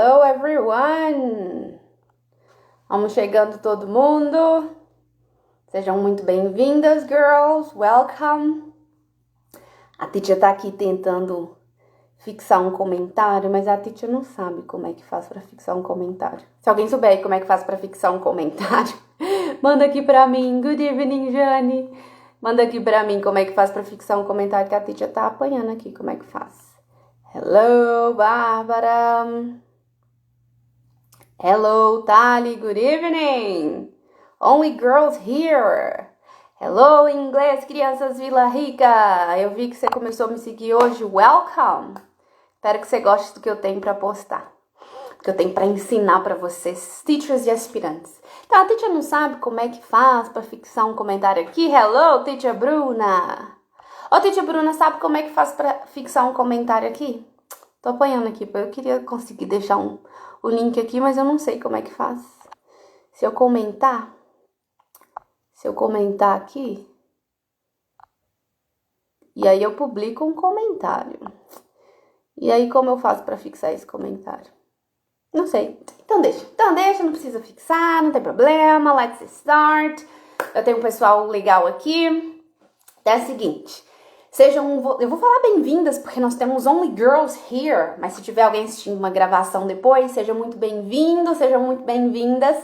Hello everyone! Vamos chegando todo mundo. Sejam muito bem-vindas, girls. Welcome. A teacher tá aqui tentando fixar um comentário, mas a teacher não sabe como é que faz pra fixar um comentário. Se alguém souber aí como é que faz pra fixar um comentário, manda aqui pra mim. Good evening, Jane. Manda aqui pra mim como é que faz pra fixar um comentário, que a teacher tá apanhando aqui como é que faz. Hello, Bárbara. Hello, Tali, good evening! Only girls here! Hello, inglês, crianças Vila Rica! Eu vi que você começou a me seguir hoje, welcome! Espero que você goste do que eu tenho para postar, do que eu tenho para ensinar para vocês, teachers e aspirantes. Então, a teacher não sabe como é que faz para fixar um comentário aqui? Hello, teacher Bruna! Ô, teacher Bruna, sabe como é que faz para fixar um comentário aqui? Tô apanhando aqui, eu queria conseguir deixar o link aqui, mas eu não sei como é que faz. Se eu comentar aqui, e aí eu publico um comentário. E aí como eu faço para fixar esse comentário? Não sei. Então deixa, não precisa fixar, não tem problema. Let's start. Eu tenho um pessoal legal aqui. É o seguinte, eu vou falar bem-vindas, porque nós temos only girls here, mas se tiver alguém assistindo uma gravação depois, sejam muito bem-vindos, sejam muito bem-vindas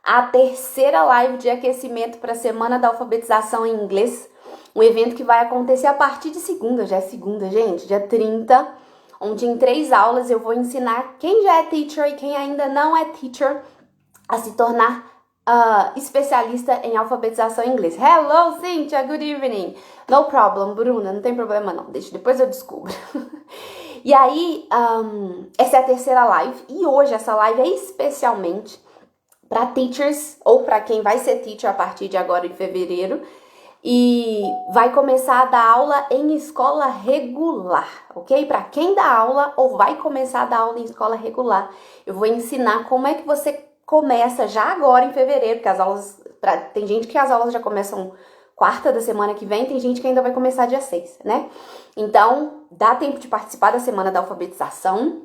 à terceira live de aquecimento para a Semana da Alfabetização em Inglês, um evento que vai acontecer a partir de segunda, já é segunda, gente, dia 30, onde em 3 aulas eu vou ensinar quem já é teacher e quem ainda não é teacher a se tornar especialista em alfabetização em inglês. Hello, Cynthia, good evening. No problem, Bruna, não tem problema não, depois eu descubro. E aí, essa é a terceira live, e hoje essa live é especialmente para teachers, ou para quem vai ser teacher a partir de agora em fevereiro, e vai começar a dar aula em escola regular, ok? Para quem dá aula ou vai começar a dar aula em escola regular, eu vou ensinar como é que você começa já agora em fevereiro, porque as aulas, tem gente que as aulas já começam quarta da semana que vem, tem gente que ainda vai começar dia 6, né? Então, dá tempo de participar da Semana da Alfabetização,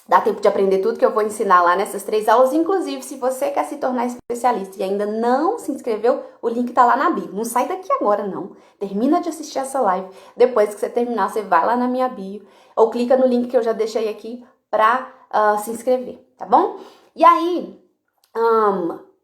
dá tempo de aprender tudo que eu vou ensinar lá nessas 3 aulas, inclusive se você quer se tornar especialista e ainda não se inscreveu, o link tá lá na bio. Não sai daqui agora, não. Termina de assistir essa live, depois que você terminar, você vai lá na minha bio, ou clica no link que eu já deixei aqui pra se inscrever, tá bom? E aí,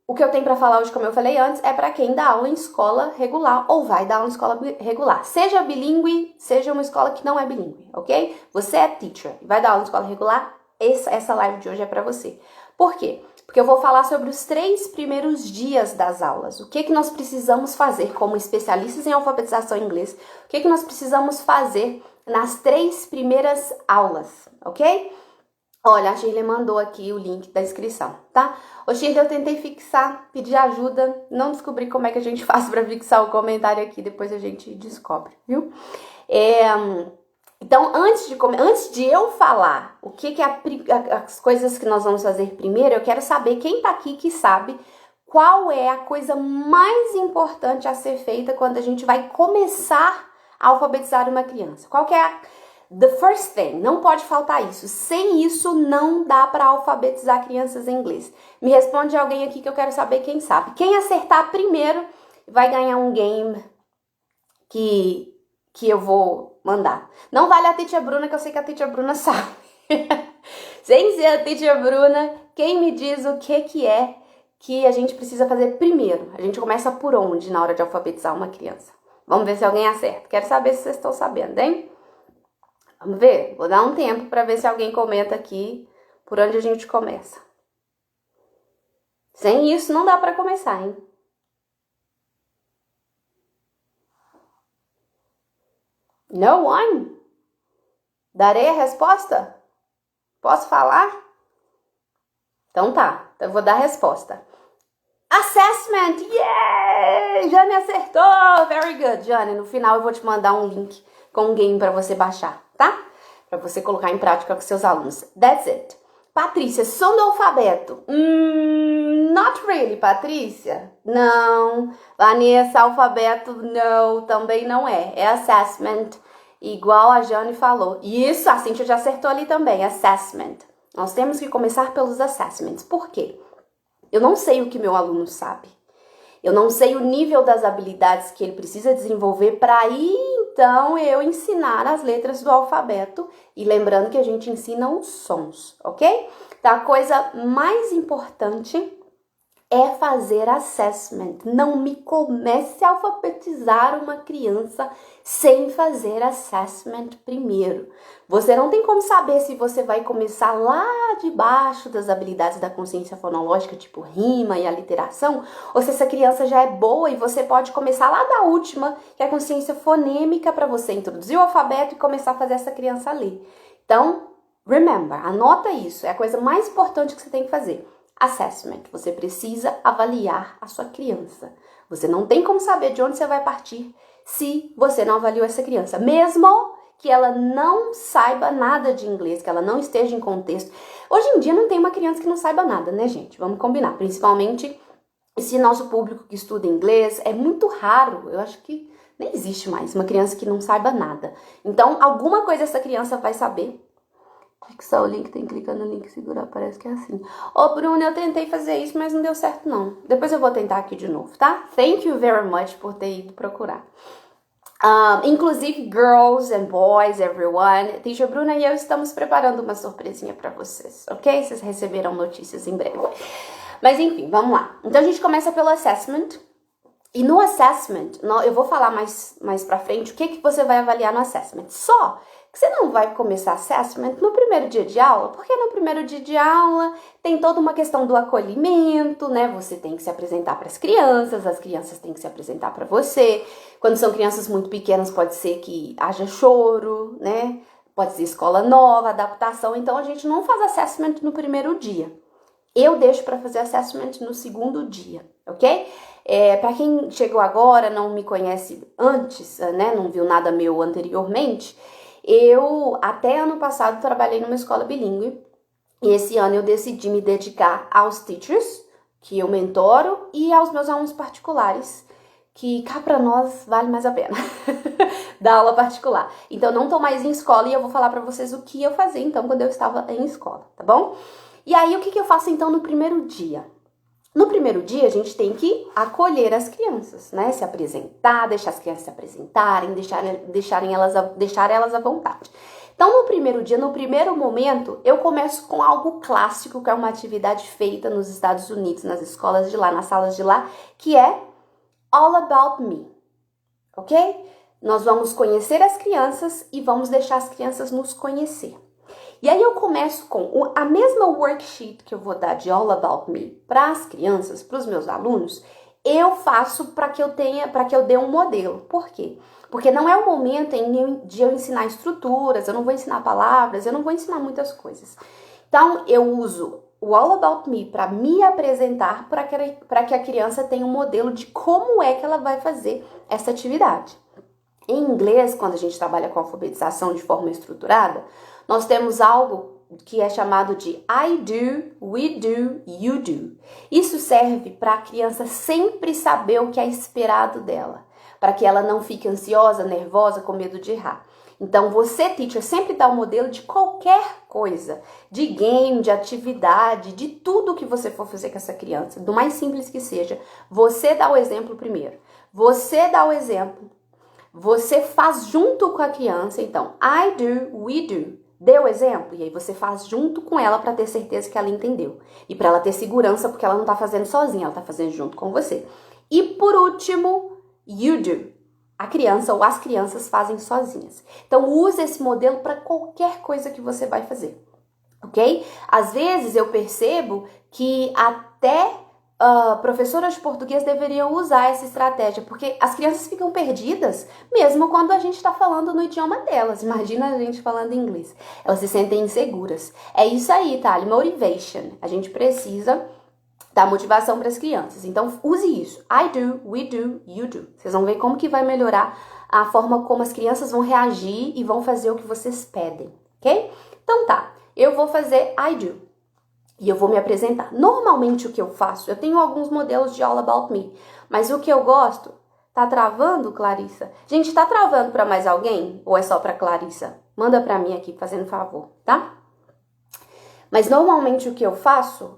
o que eu tenho para falar hoje, como eu falei antes, é para quem dá aula em escola regular ou vai dar aula em escola regular. Seja bilíngue, seja uma escola que não é bilíngue, ok? Você é teacher e vai dar aula em escola regular, essa live de hoje é para você. Por quê? Porque eu vou falar sobre os 3 primeiros dias das aulas. O que nós precisamos fazer como especialistas em alfabetização em inglês? O que nós precisamos fazer nas 3 primeiras aulas, ok? Olha, a Shirley mandou aqui o link da inscrição, tá? Ô Shirley, eu tentei fixar, pedi ajuda, não descobri como é que a gente faz para fixar o comentário aqui, depois a gente descobre, viu? Então, antes de eu falar o que as coisas que nós vamos fazer primeiro, eu quero saber quem tá aqui que sabe qual é a coisa mais importante a ser feita quando a gente vai começar a alfabetizar uma criança. Qual que é the first thing? Não pode faltar isso. Sem isso, não dá para alfabetizar crianças em inglês. Me responde alguém aqui que eu quero saber quem sabe. Quem acertar primeiro vai ganhar um game que eu vou mandar. Não vale a Teacher Bruna, que eu sei que a Teacher Bruna sabe. Sem ser a Teacher Bruna, quem me diz o que é que a gente precisa fazer primeiro? A gente começa por onde na hora de alfabetizar uma criança? Vamos ver se alguém acerta. Quero saber se vocês estão sabendo, hein? Vamos ver? Vou dar um tempo para ver se alguém comenta aqui por onde a gente começa. Sem isso, não dá para começar, hein? No one? Darei a resposta? Posso falar? Então tá, eu vou dar a resposta. Assessment! Yeah! Jane acertou! Very good, Jane. No final eu vou te mandar um link com um game para você baixar, tá? Para você colocar em prática com seus alunos. That's it. Patrícia, som do alfabeto. Not really, Patrícia. Não. Vanessa, alfabeto, não. Também não é. É assessment, igual a Jane falou. Isso, a Cíntia já acertou ali também. Assessment. Nós temos que começar pelos assessments. Por quê? Eu não sei o que meu aluno sabe. Eu não sei o nível das habilidades que ele precisa desenvolver para aí, então, eu ensinar as letras do alfabeto. E lembrando que a gente ensina os sons, ok? Então, a coisa mais importante é fazer assessment. Não me comece a alfabetizar uma criança sem fazer assessment primeiro. Você não tem como saber se você vai começar lá de baixo das habilidades da consciência fonológica, tipo rima e aliteração, ou se essa criança já é boa e você pode começar lá da última, que é a consciência fonêmica, para você introduzir o alfabeto e começar a fazer essa criança ler. Então, remember, anota isso, é a coisa mais importante que você tem que fazer. Assessment, você precisa avaliar a sua criança. Você não tem como saber de onde você vai partir se você não avaliou essa criança, mesmo que ela não saiba nada de inglês, que ela não esteja em contexto. Hoje em dia não tem uma criança que não saiba nada, né, gente? Vamos combinar, principalmente esse nosso público que estuda inglês, é muito raro, eu acho que nem existe mais uma criança que não saiba nada. Então, alguma coisa essa criança vai saber. Fixar o link, tem que clicar no link e segurar, parece que é assim. Ô, Bruna, eu tentei fazer isso, mas não deu certo, não. Depois eu vou tentar aqui de novo, tá? Thank you very much por ter ido procurar. Inclusive, girls and boys, everyone, Teacher Bruna e eu estamos preparando uma surpresinha pra vocês, ok? Vocês receberão notícias em breve. Mas enfim, vamos lá. Então, a gente começa pelo assessment. E no assessment, eu vou falar mais pra frente o que você vai avaliar no assessment. Só que você não vai começar assessment no primeiro dia de aula, porque no primeiro dia de aula tem toda uma questão do acolhimento, né? Você tem que se apresentar para as crianças têm que se apresentar para você. Quando são crianças muito pequenas, pode ser que haja choro, né? Pode ser escola nova, adaptação. Então, a gente não faz assessment no primeiro dia. Eu deixo para fazer assessment no segundo dia, ok? Para quem chegou agora, não me conhece antes, né? Não viu nada meu anteriormente. Eu, até ano passado, trabalhei numa escola bilíngue e esse ano eu decidi me dedicar aos teachers, que eu mentoro, e aos meus alunos particulares, que cá pra nós vale mais a pena dar aula particular. Então, não tô mais em escola e eu vou falar pra vocês o que eu fazia, então, quando eu estava em escola, tá bom? E aí, o que eu faço, então, no primeiro dia? No primeiro dia, a gente tem que acolher as crianças, né? Se apresentar, deixar as crianças se apresentarem, deixar elas à vontade. Então, no primeiro dia, no primeiro momento, eu começo com algo clássico, que é uma atividade feita nos Estados Unidos, nas escolas de lá, nas salas de lá, que é All About Me, ok? Nós vamos conhecer as crianças e vamos deixar as crianças nos conhecer. E aí eu começo com a mesma worksheet que eu vou dar de All About Me para as crianças, para os meus alunos, eu faço para que eu dê um modelo. Por quê? Porque não é o momento de eu ensinar estruturas, eu não vou ensinar palavras, eu não vou ensinar muitas coisas. Então, eu uso o All About Me para me apresentar para que a criança tenha um modelo de como é que ela vai fazer essa atividade. Em inglês, quando a gente trabalha com alfabetização de forma estruturada, nós temos algo que é chamado de I do, we do, you do. Isso serve para a criança sempre saber o que é esperado dela, para que ela não fique ansiosa, nervosa, com medo de errar. Então, você, teacher, sempre dá um modelo de qualquer coisa, de game, de atividade, de tudo que você for fazer com essa criança, do mais simples que seja. Você dá o exemplo primeiro. Você dá o exemplo. Você faz junto com a criança, então, I do, we do. Dê o exemplo, e aí você faz junto com ela para ter certeza que ela entendeu. E para ela ter segurança, porque ela não tá fazendo sozinha, ela tá fazendo junto com você. E por último, you do. A criança ou as crianças fazem sozinhas. Então, use esse modelo para qualquer coisa que você vai fazer, ok? Às vezes eu percebo que até professoras de português deveriam usar essa estratégia, porque as crianças ficam perdidas, mesmo quando a gente está falando no idioma delas. Imagina a gente falando inglês. Elas se sentem inseguras. É isso aí, tá? Motivation. A gente precisa dar motivação para as crianças. Então, use isso. I do, we do, you do. Vocês vão ver como que vai melhorar a forma como as crianças vão reagir e vão fazer o que vocês pedem, ok? Então tá, eu vou fazer I do. E eu vou me apresentar. Normalmente o que eu faço, eu tenho alguns modelos de All About Me, mas o que eu gosto, tá travando, Clarissa? Gente, tá travando para mais alguém? Ou é só para Clarissa? Manda para mim aqui, fazendo favor, tá? Mas normalmente o que eu faço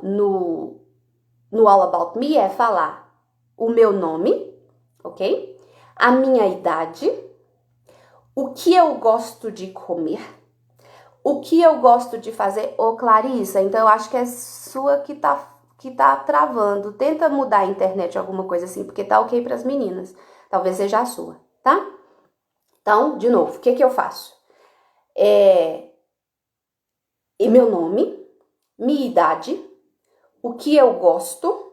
no All About Me é falar o meu nome, ok? A minha idade, o que eu gosto de comer, o que eu gosto de fazer. Ô, Clarissa, então eu acho que é sua que tá travando. Tenta mudar a internet, alguma coisa assim, porque tá ok para as meninas. Talvez seja a sua, tá? Então, de novo, o que eu faço? E meu nome, minha idade, o que eu gosto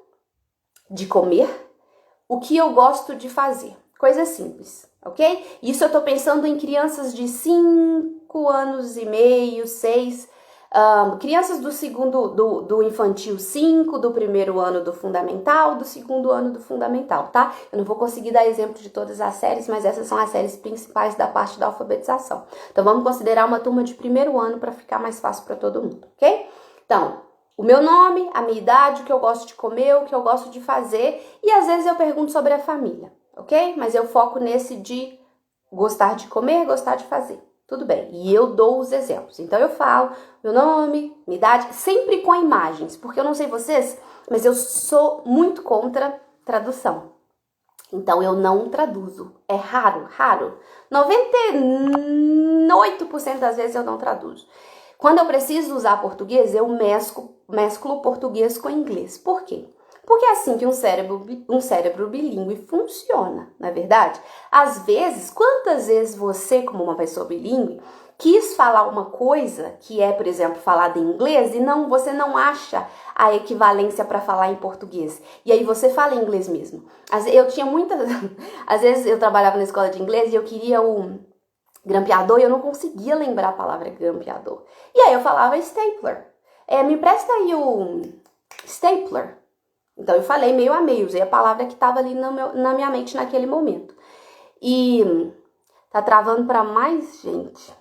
de comer, o que eu gosto de fazer. Coisa simples, ok? Isso eu tô pensando em crianças de 5 anos e meio, 6, crianças do segundo, do infantil 5, do primeiro ano do fundamental, do segundo ano do fundamental, tá? Eu não vou conseguir dar exemplo de todas as séries, mas essas são as séries principais da parte da alfabetização. Então vamos considerar uma turma de primeiro ano para ficar mais fácil para todo mundo, ok? Então, o meu nome, a minha idade, o que eu gosto de comer, o que eu gosto de fazer, e às vezes eu pergunto sobre a família, ok? Mas eu foco nesse de gostar de comer, gostar de fazer. Tudo bem, e eu dou os exemplos. Então eu falo meu nome, minha idade, sempre com imagens, porque eu não sei vocês, mas eu sou muito contra tradução. Então eu não traduzo. É raro. 98% das vezes eu não traduzo. Quando eu preciso usar português, eu mesclo português com inglês. Por quê? Porque é assim que um cérebro bilíngue funciona, não é verdade? Às vezes, quantas vezes você, como uma pessoa bilíngue, quis falar uma coisa que é, por exemplo, falada em inglês e você não acha a equivalência para falar em português. E aí você fala em inglês mesmo. Eu tinha muitas... Às vezes eu trabalhava na escola de inglês e eu queria o grampeador e eu não conseguia lembrar a palavra grampeador. E aí eu falava stapler. Me empresta aí o stapler. Então eu falei meio a meio, usei a palavra que estava ali na minha mente naquele momento. E tá travando para mais gente.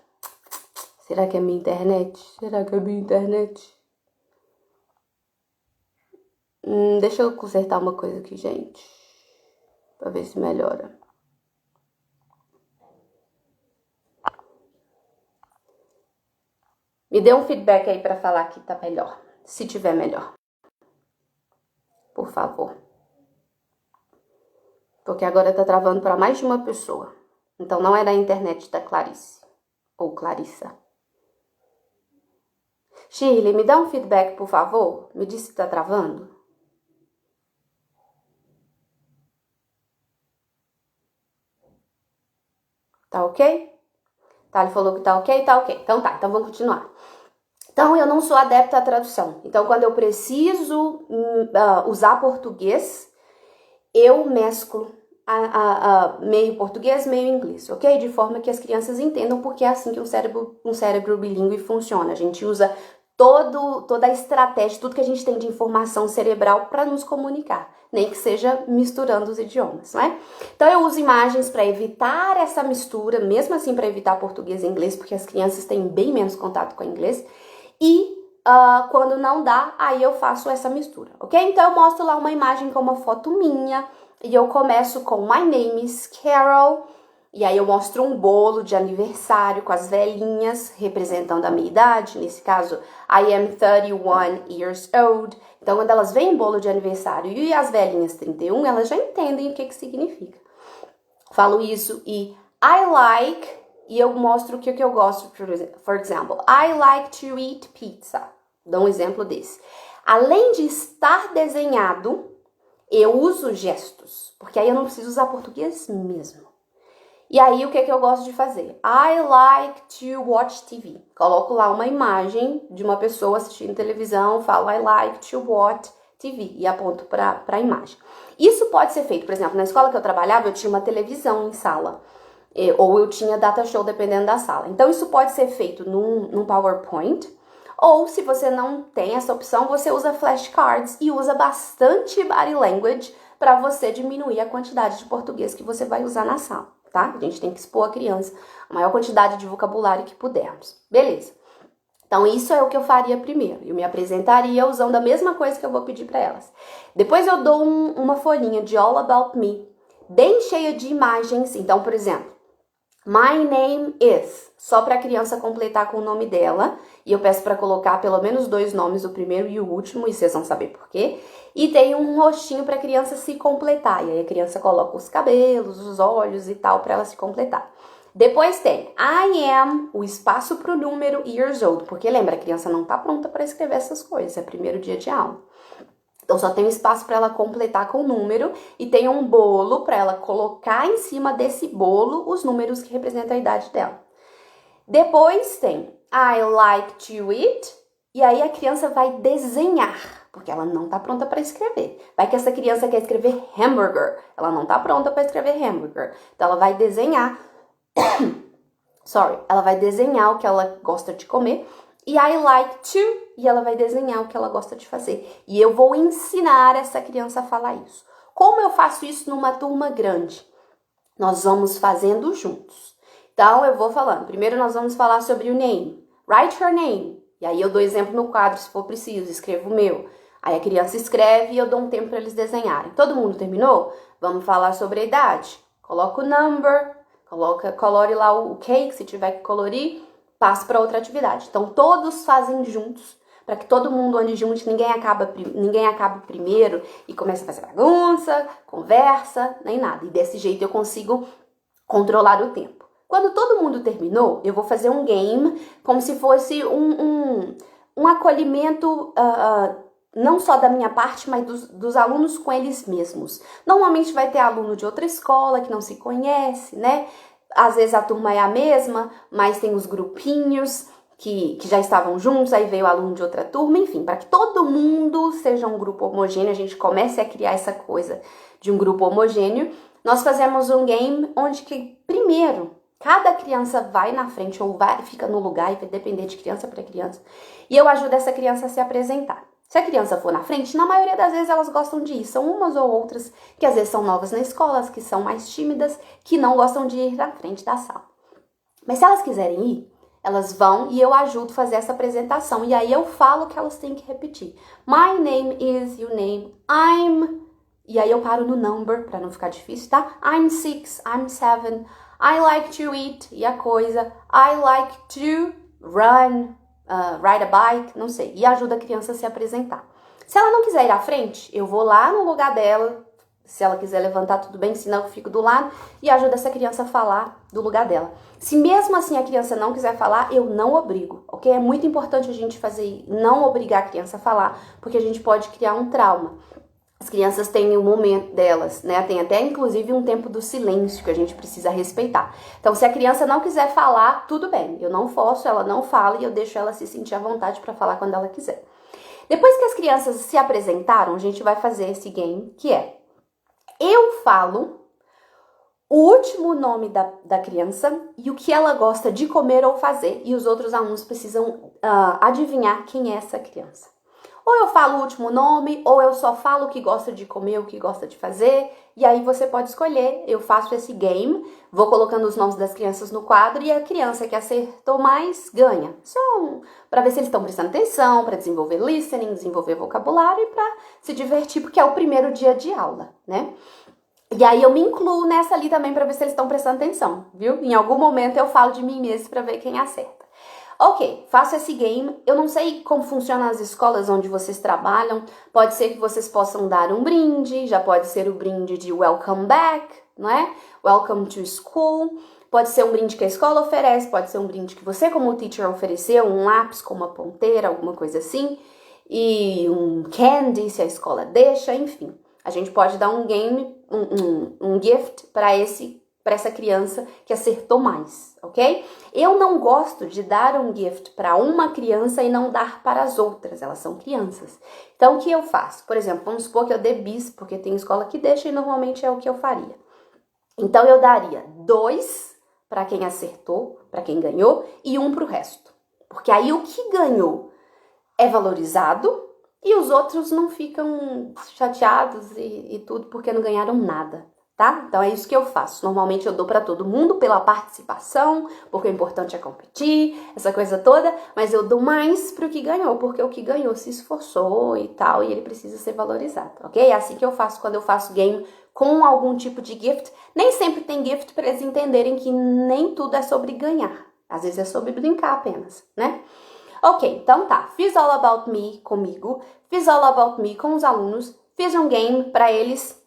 Será que é minha internet? Deixa eu consertar uma coisa aqui, gente. Pra ver se melhora. Me dê um feedback aí pra falar que tá melhor. Se tiver melhor. Por favor. Porque agora tá travando para mais de uma pessoa. Então não é da internet da Clarice. Ou Clarissa. Shirley, me dá um feedback, por favor. Me diz se tá travando. Tá ok? Tá, ele falou que tá ok, tá ok. Então tá, então vamos continuar. Então eu não sou adepta à tradução. Então quando eu preciso usar português, eu mesclo meio português, meio inglês, ok? De forma que as crianças entendam, porque é assim que um cérebro bilíngue funciona. A gente usa toda a estratégia, tudo que a gente tem de informação cerebral para nos comunicar, nem que seja misturando os idiomas, não é? Então eu uso imagens para evitar essa mistura, mesmo assim para evitar português e inglês, porque as crianças têm bem menos contato com o inglês, e quando não dá, aí eu faço essa mistura, ok? Então eu mostro lá uma imagem com uma foto minha, e eu começo com My name is Carol, e aí eu mostro um bolo de aniversário com as velhinhas, representando a minha idade, nesse caso, I am 31 years old. Então, quando elas veem bolo de aniversário e as velhinhas 31, elas já entendem o que significa. Falo isso e I like, e eu mostro o que eu gosto, for example, I like to eat pizza. Dou um exemplo desse. Além de estar desenhado, eu uso gestos, porque aí eu não preciso usar português mesmo. E aí, o que eu gosto de fazer? I like to watch TV. Coloco lá uma imagem de uma pessoa assistindo televisão, falo I like to watch TV e aponto para a imagem. Isso pode ser feito, por exemplo, na escola que eu trabalhava, eu tinha uma televisão em sala, ou eu tinha data show, dependendo da sala. Então, isso pode ser feito num PowerPoint, ou se você não tem essa opção, você usa flashcards e usa bastante body language para você diminuir a quantidade de português que você vai usar na sala, tá? A gente tem que expor a criança a maior quantidade de vocabulário que pudermos. Beleza. Então, isso é o que eu faria primeiro. Eu me apresentaria usando a mesma coisa que eu vou pedir para elas. Depois eu dou uma folhinha de All About Me, bem cheia de imagens. Então, por exemplo, My name is, só para a criança completar com o nome dela, e eu peço para colocar pelo menos 2 nomes, o primeiro e o último, e vocês vão saber por quê. E tem um rostinho para a criança se completar, e aí a criança coloca os cabelos, os olhos e tal para ela se completar. Depois tem I am, o espaço para o número years old, porque lembra, a criança não está pronta para escrever essas coisas, é primeiro dia de aula. Então só tem um espaço para ela completar com o número e tem um bolo para ela colocar em cima desse bolo os números que representam a idade dela. Depois tem I like to eat e aí a criança vai desenhar, porque ela não está pronta para escrever. Vai que essa criança quer escrever hamburger, ela não está pronta para escrever hamburger. Então ela vai desenhar, ela vai desenhar o que ela gosta de comer. E I like to, e ela vai desenhar o que ela gosta de fazer. E eu vou ensinar essa criança a falar isso. Como eu faço isso numa turma grande? Nós vamos fazendo juntos. Então, eu vou falando. Primeiro, nós vamos falar sobre o name. Write her name. E aí, eu dou exemplo no quadro, se for preciso. Escrevo o meu. Aí, a criança escreve e eu dou um tempo para eles desenharem. Todo mundo terminou? Vamos falar sobre a idade. Coloca o number. Colore lá o cake, se tiver que colorir. Passo para outra atividade. Então, todos fazem juntos, para que todo mundo ande junto, ninguém acabe primeiro e comece a fazer bagunça, conversa, nem nada. E desse jeito eu consigo controlar o tempo. Quando todo mundo terminou, eu vou fazer um game, como se fosse um acolhimento, não só da minha parte, mas dos alunos com eles mesmos. Normalmente vai ter aluno de outra escola que não se conhece, né? Às vezes a turma é a mesma, mas tem os grupinhos que já estavam juntos, aí veio o aluno de outra turma, enfim, para que todo mundo seja um grupo homogêneo, a gente comece a criar essa coisa de um grupo homogêneo. Nós fazemos um game onde que, primeiro, cada criança vai na frente ou fica no lugar, e vai depender de criança para criança, e eu ajudo essa criança a se apresentar. Se a criança for na frente, na maioria das vezes elas gostam de ir. São umas ou outras que às vezes são novas na escola, que são mais tímidas, que não gostam de ir na frente da sala. Mas se elas quiserem ir, elas vão e eu ajudo a fazer essa apresentação. E aí eu falo que elas têm que repetir. My name is, your name, I'm... E aí eu paro no number, para não ficar difícil, tá? I'm 6, I'm 7, I like to eat, e a coisa, I like to run... ride a bike, não sei, e ajuda a criança a se apresentar. Se ela não quiser ir à frente, eu vou lá no lugar dela, se ela quiser levantar tudo bem, senão eu fico do lado e ajudo essa criança a falar do lugar dela. Se mesmo assim a criança não quiser falar, eu não obrigo, ok? É muito importante a gente não obrigar a criança a falar, porque a gente pode criar um trauma. As crianças têm o momento delas, né? Tem até, inclusive, um tempo do silêncio que a gente precisa respeitar. Então, se a criança não quiser falar, tudo bem. Eu não forço, ela não fala e eu deixo ela se sentir à vontade para falar quando ela quiser. Depois que as crianças se apresentaram, a gente vai fazer esse game, que é... Eu falo o último nome da criança e o que ela gosta de comer ou fazer. E os outros alunos precisam adivinhar quem é essa criança. Ou eu falo o último nome, ou eu só falo o que gosta de comer, o que gosta de fazer. E aí você pode escolher. Eu faço esse game, vou colocando os nomes das crianças no quadro e a criança que acertou mais ganha. Só para ver se eles estão prestando atenção, para desenvolver listening, desenvolver vocabulário e para se divertir, porque é o primeiro dia de aula, né? E aí eu me incluo nessa ali também para ver se eles estão prestando atenção, viu? Em algum momento eu falo de mim mesmo para ver quem acerta. Ok, faço esse game. Eu não sei como funcionam as escolas onde vocês trabalham. Pode ser que vocês possam dar um brinde, já pode ser o brinde de welcome back, não é? Welcome to school. Pode ser um brinde que a escola oferece, pode ser um brinde que você como teacher ofereceu, um lápis com uma ponteira, alguma coisa assim. E um candy, se a escola deixa, enfim. A gente pode dar um game, um gift para essa criança que acertou mais, ok? Eu não gosto de dar um gift para uma criança e não dar para as outras, elas são crianças. Então, o que eu faço? Por exemplo, vamos supor que eu dê bis, porque tem escola que deixa e normalmente é o que eu faria. Então, eu daria 2 para quem acertou, para quem ganhou, e 1 para o resto. Porque aí o que ganhou é valorizado e os outros não ficam chateados e tudo porque não ganharam nada. Tá? tá? Então é isso que eu faço. Normalmente eu dou pra todo mundo pela participação, porque o importante é competir, essa coisa toda, mas eu dou mais pro que ganhou, porque o que ganhou se esforçou e tal, e ele precisa ser valorizado, ok? É assim que eu faço quando eu faço game com algum tipo de gift. Nem sempre tem gift pra eles entenderem que nem tudo é sobre ganhar. Às vezes é sobre brincar apenas, né? Ok, então tá. Fiz All About Me comigo, fiz All About Me com os alunos, fiz um game pra eles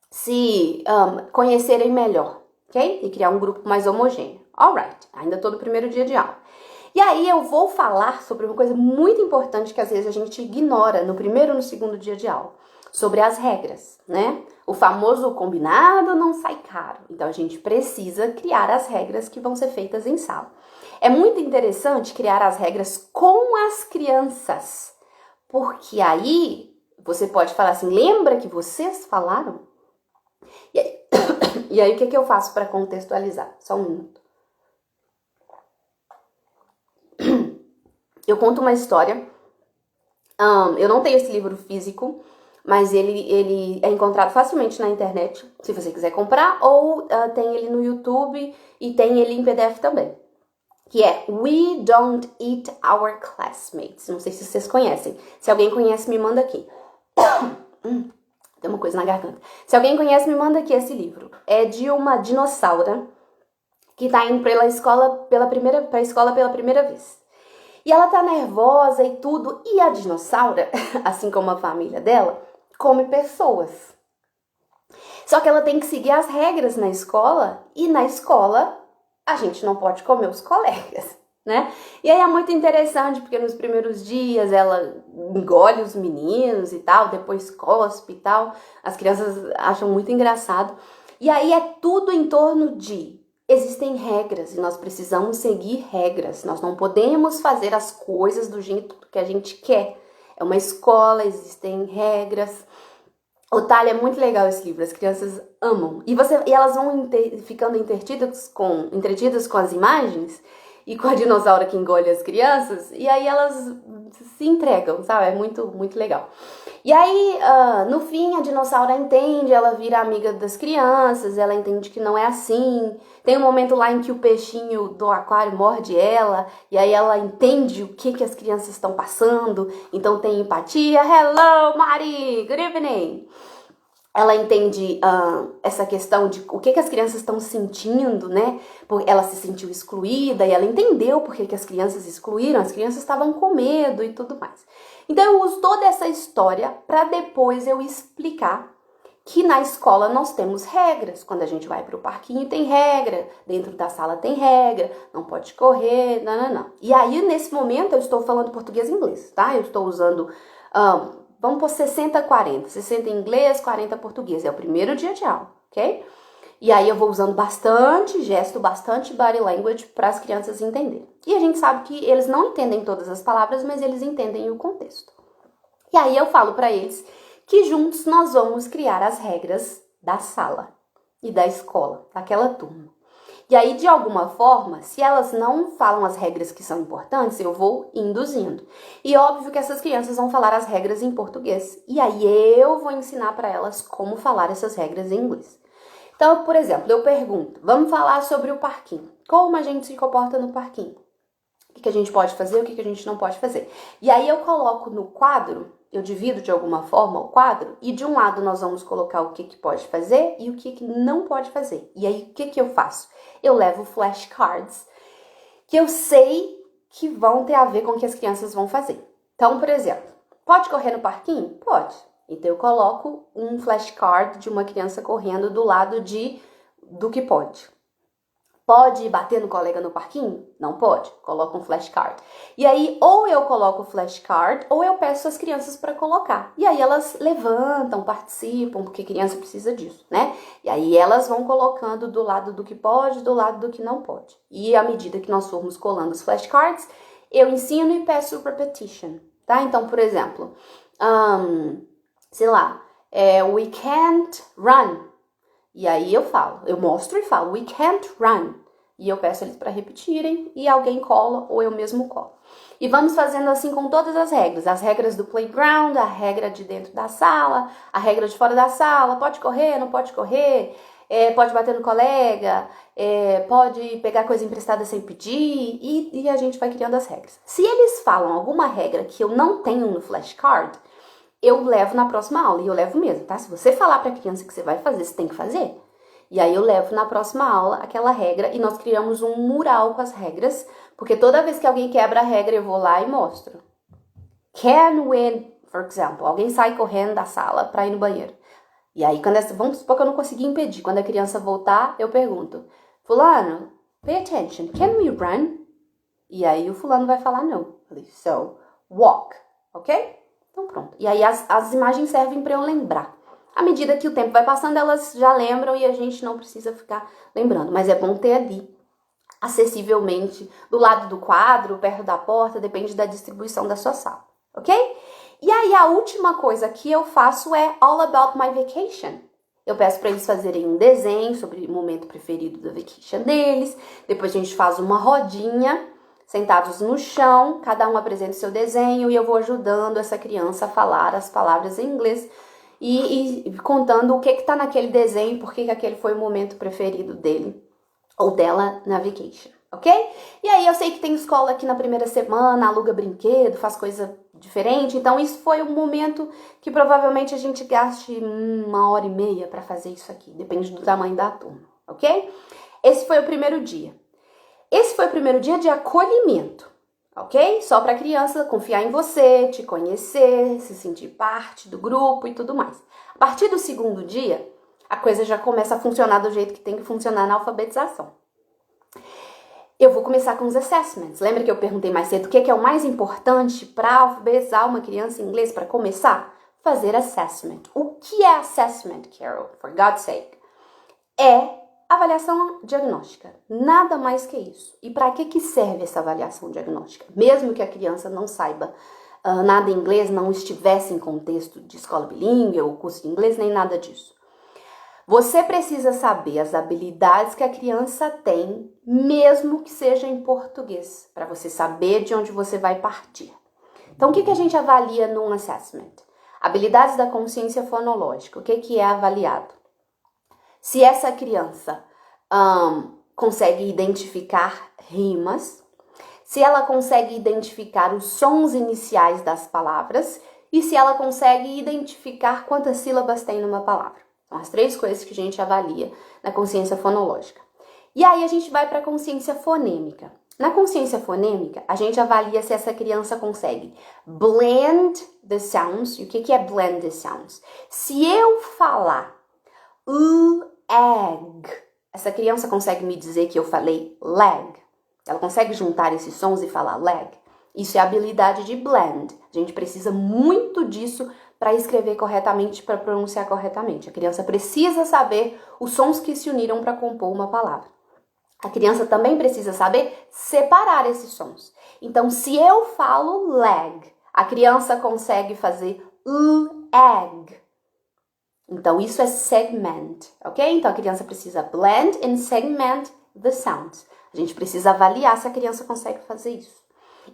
se conhecerem melhor, ok? E criar um grupo mais homogêneo. Alright, ainda tô no primeiro dia de aula. E aí eu vou falar sobre uma coisa muito importante que às vezes a gente ignora no primeiro ou no segundo dia de aula. Sobre as regras, né? O famoso combinado não sai caro. Então a gente precisa criar as regras que vão ser feitas em sala. É muito interessante criar as regras com as crianças. Porque aí você pode falar assim, lembra que vocês falaram? E aí o que eu faço para contextualizar? Só um minuto. Eu conto uma história. Eu não tenho esse livro físico, mas ele é encontrado facilmente na internet, se você quiser comprar, ou tem ele no YouTube e tem ele em PDF também. Que é We Don't Eat Our Classmates. Não sei se vocês conhecem. Se alguém conhece, me manda aqui. Tem uma coisa na garganta. Se alguém conhece, me manda aqui esse livro. É de uma dinossauro que tá indo pra escola pela primeira vez. E ela tá nervosa e tudo. E a dinossauro, assim como a família dela, come pessoas. Só que ela tem que seguir as regras na escola. E na escola, a gente não pode comer os colegas, né? E aí é muito interessante, porque nos primeiros dias ela engole os meninos e tal, depois cospe e tal. As crianças acham muito engraçado. E aí é tudo em torno de... Existem regras e nós precisamos seguir regras. Nós não podemos fazer as coisas do jeito que a gente quer. É uma escola, existem regras. Otália, é muito legal esse livro, as crianças amam. E elas vão ficando entretidas com as imagens e com a dinossauro que engole as crianças. E aí elas se entregam, sabe? É muito, muito legal. E aí, no fim, a dinossauro entende, ela vira amiga das crianças, ela entende que não é assim. Tem um momento lá em que o peixinho do aquário morde ela, e aí ela entende o que as crianças estão passando, então tem empatia. Hello, Mari! Good evening! Ela entende essa questão de o que as crianças estão sentindo, né? Porque ela se sentiu excluída e ela entendeu por que as crianças excluíram, as crianças estavam com medo e tudo mais. Então eu uso toda essa história para depois eu explicar que na escola nós temos regras. Quando a gente vai para o parquinho tem regra, dentro da sala tem regra, não pode correr, não. E aí nesse momento eu estou falando português e inglês, tá? Eu estou usando... vamos por 60-40. 60 em inglês, 40 português. É o primeiro dia de aula, ok? E aí eu vou usando bastante gesto, bastante body language para as crianças entenderem. E a gente sabe que eles não entendem todas as palavras, mas eles entendem o contexto. E aí eu falo para eles que juntos nós vamos criar as regras da sala e da escola, daquela turma. E aí, de alguma forma, se elas não falam as regras que são importantes, eu vou induzindo. E óbvio que essas crianças vão falar as regras em português. E aí eu vou ensinar para elas como falar essas regras em inglês. Então, por exemplo, eu pergunto, vamos falar sobre o parquinho. Como a gente se comporta no parquinho? O que a gente pode fazer, o que a gente não pode fazer. E aí eu coloco no quadro, eu divido de alguma forma o quadro, e de um lado nós vamos colocar o que pode fazer e o que não pode fazer. E aí o que eu faço? Eu levo flashcards que eu sei que vão ter a ver com o que as crianças vão fazer. Então, por exemplo, pode correr no parquinho? Pode. Então eu coloco um flashcard de uma criança correndo do lado do que pode. Pode bater no colega no parquinho? Não pode. Coloca um flashcard. E aí, ou eu coloco o flashcard, ou eu peço às crianças para colocar. E aí elas levantam, participam, porque criança precisa disso, né? E aí elas vão colocando do lado do que pode, do lado do que não pode. E à medida que nós formos colando os flashcards, eu ensino e peço repetition, tá? Então, por exemplo, sei lá, we can't run. E aí eu mostro e falo, we can't run. E eu peço eles para repetirem e alguém cola ou eu mesmo colo. E vamos fazendo assim com todas as regras. As regras do playground, a regra de dentro da sala, a regra de fora da sala, pode correr, não pode correr. pode bater no colega, pode pegar coisa emprestada sem pedir, e a gente vai criando as regras. Se eles falam alguma regra que eu não tenho no flashcard, eu levo na próxima aula, e eu levo mesmo, tá? Se você falar pra criança que você vai fazer, você tem que fazer. E aí eu levo na próxima aula aquela regra, e nós criamos um mural com as regras, porque toda vez que alguém quebra a regra, eu vou lá e mostro. Can when, for example, alguém sai correndo da sala pra ir no banheiro. E aí, vamos supor que eu não consegui impedir. Quando a criança voltar, eu pergunto, fulano, pay attention, can we run? E aí o fulano vai falar não. So, walk, ok? Então pronto. E aí as imagens servem para eu lembrar. À medida que o tempo vai passando, elas já lembram e a gente não precisa ficar lembrando. Mas é bom ter ali, acessivelmente, do lado do quadro, perto da porta, depende da distribuição da sua sala, ok? E aí a última coisa que eu faço é All About My Vacation. Eu peço para eles fazerem um desenho sobre o momento preferido da vacation deles. Depois a gente faz uma rodinha, sentados no chão, cada um apresenta o seu desenho e eu vou ajudando essa criança a falar as palavras em inglês e contando o que está naquele desenho, por que aquele foi o momento preferido dele ou dela na vacation, ok? E aí eu sei que tem escola aqui na primeira semana, aluga brinquedo, faz coisa diferente, então isso foi um momento que provavelmente a gente gaste 1h30 para fazer isso aqui, depende do tamanho da turma, ok? Esse foi o primeiro dia. Esse foi o primeiro dia de acolhimento, ok? Só para a criança confiar em você, te conhecer, se sentir parte do grupo e tudo mais. A partir do segundo dia, a coisa já começa a funcionar do jeito que tem que funcionar na alfabetização. Eu vou começar com os assessments. Lembra que eu perguntei mais cedo o que é o mais importante para alfabetizar uma criança em inglês para começar? Fazer assessment. O que é assessment, Carol? For God's sake. É avaliação diagnóstica. Nada mais que isso. E para que serve essa avaliação diagnóstica? Mesmo que a criança não saiba nada em inglês, não estivesse em contexto de escola bilíngue ou curso de inglês, nem nada disso. Você precisa saber as habilidades que a criança tem, mesmo que seja em português, para você saber de onde você vai partir. Então, o que a gente avalia num assessment? Habilidades da consciência fonológica. O que é avaliado? Se essa criança consegue identificar rimas, se ela consegue identificar os sons iniciais das palavras e se ela consegue identificar quantas sílabas tem numa palavra. São as 3 coisas que a gente avalia na consciência fonológica. E aí a gente vai para a consciência fonêmica. Na consciência fonêmica, a gente avalia se essa criança consegue blend the sounds. E o que é blend the sounds? Se eu falar egg, essa criança consegue me dizer que eu falei leg? Ela consegue juntar esses sons e falar leg? Isso é habilidade de blend. A gente precisa muito disso para escrever corretamente, para pronunciar corretamente. A criança precisa saber os sons que se uniram para compor uma palavra. A criança também precisa saber separar esses sons. Então, se eu falo leg, a criança consegue fazer egg. Então, isso é segment, ok? Então, a criança precisa blend and segment the sounds. A gente precisa avaliar se a criança consegue fazer isso.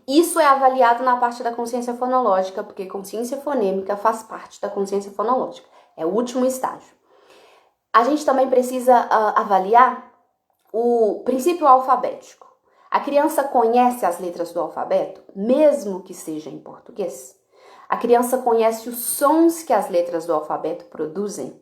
Isso é avaliado na parte da consciência fonológica, porque consciência fonêmica faz parte da consciência fonológica. É o último estágio. A gente também precisa avaliar o princípio alfabético. A criança conhece as letras do alfabeto, mesmo que seja em português. A criança conhece os sons que as letras do alfabeto produzem.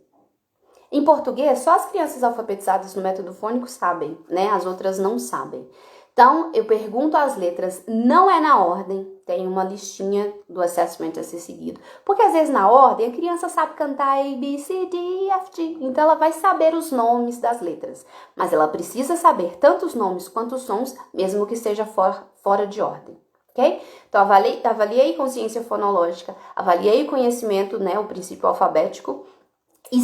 Em português, só as crianças alfabetizadas no método fônico sabem, né? As outras não sabem. Então, eu pergunto as letras, não é na ordem, tem uma listinha do assessment a ser seguido. Porque às vezes na ordem a criança sabe cantar A, B, C, D, E, F, G. Então ela vai saber os nomes das letras. Mas ela precisa saber tanto os nomes quanto os sons, mesmo que esteja fora de ordem. Ok? Então avaliei consciência fonológica, avaliei o conhecimento, né, o princípio alfabético. E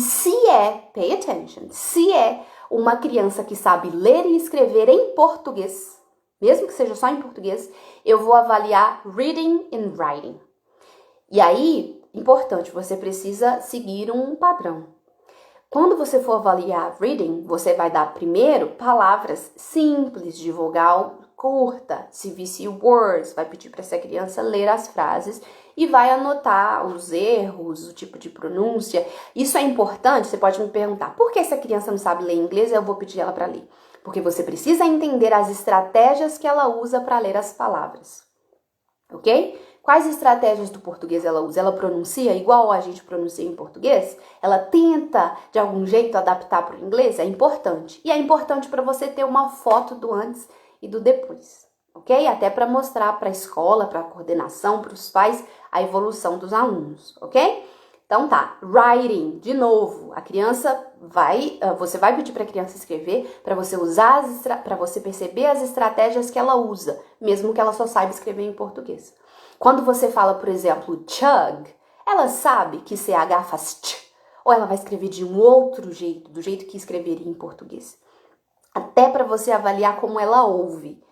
pay attention, se é uma criança que sabe ler e escrever em português, mesmo que seja só em português, eu vou avaliar reading and writing. E aí, importante, você precisa seguir um padrão. Quando você for avaliar reading, você vai dar primeiro palavras simples de vogal curta, CVC words, vai pedir para essa criança ler as frases e vai anotar os erros, o tipo de pronúncia. Isso é importante, você pode me perguntar, por que essa criança não sabe ler inglês? Eu vou pedir ela para ler. Porque você precisa entender as estratégias que ela usa para ler as palavras, ok? Quais estratégias do português ela usa? Ela pronuncia igual a gente pronuncia em português? Ela tenta, de algum jeito, adaptar para o inglês? É importante. E é importante para você ter uma foto do antes e do depois, ok? Até para mostrar para a escola, para a coordenação, para os pais, a evolução dos alunos, ok? Então tá, writing, de novo, a criança você vai pedir para a criança escrever para você para você perceber as estratégias que ela usa, mesmo que ela só saiba escrever em português. Quando você fala, por exemplo, chug, ela sabe que CH faz ch, ou ela vai escrever de um outro jeito, do jeito que escreveria em português. Até para você avaliar como ela ouve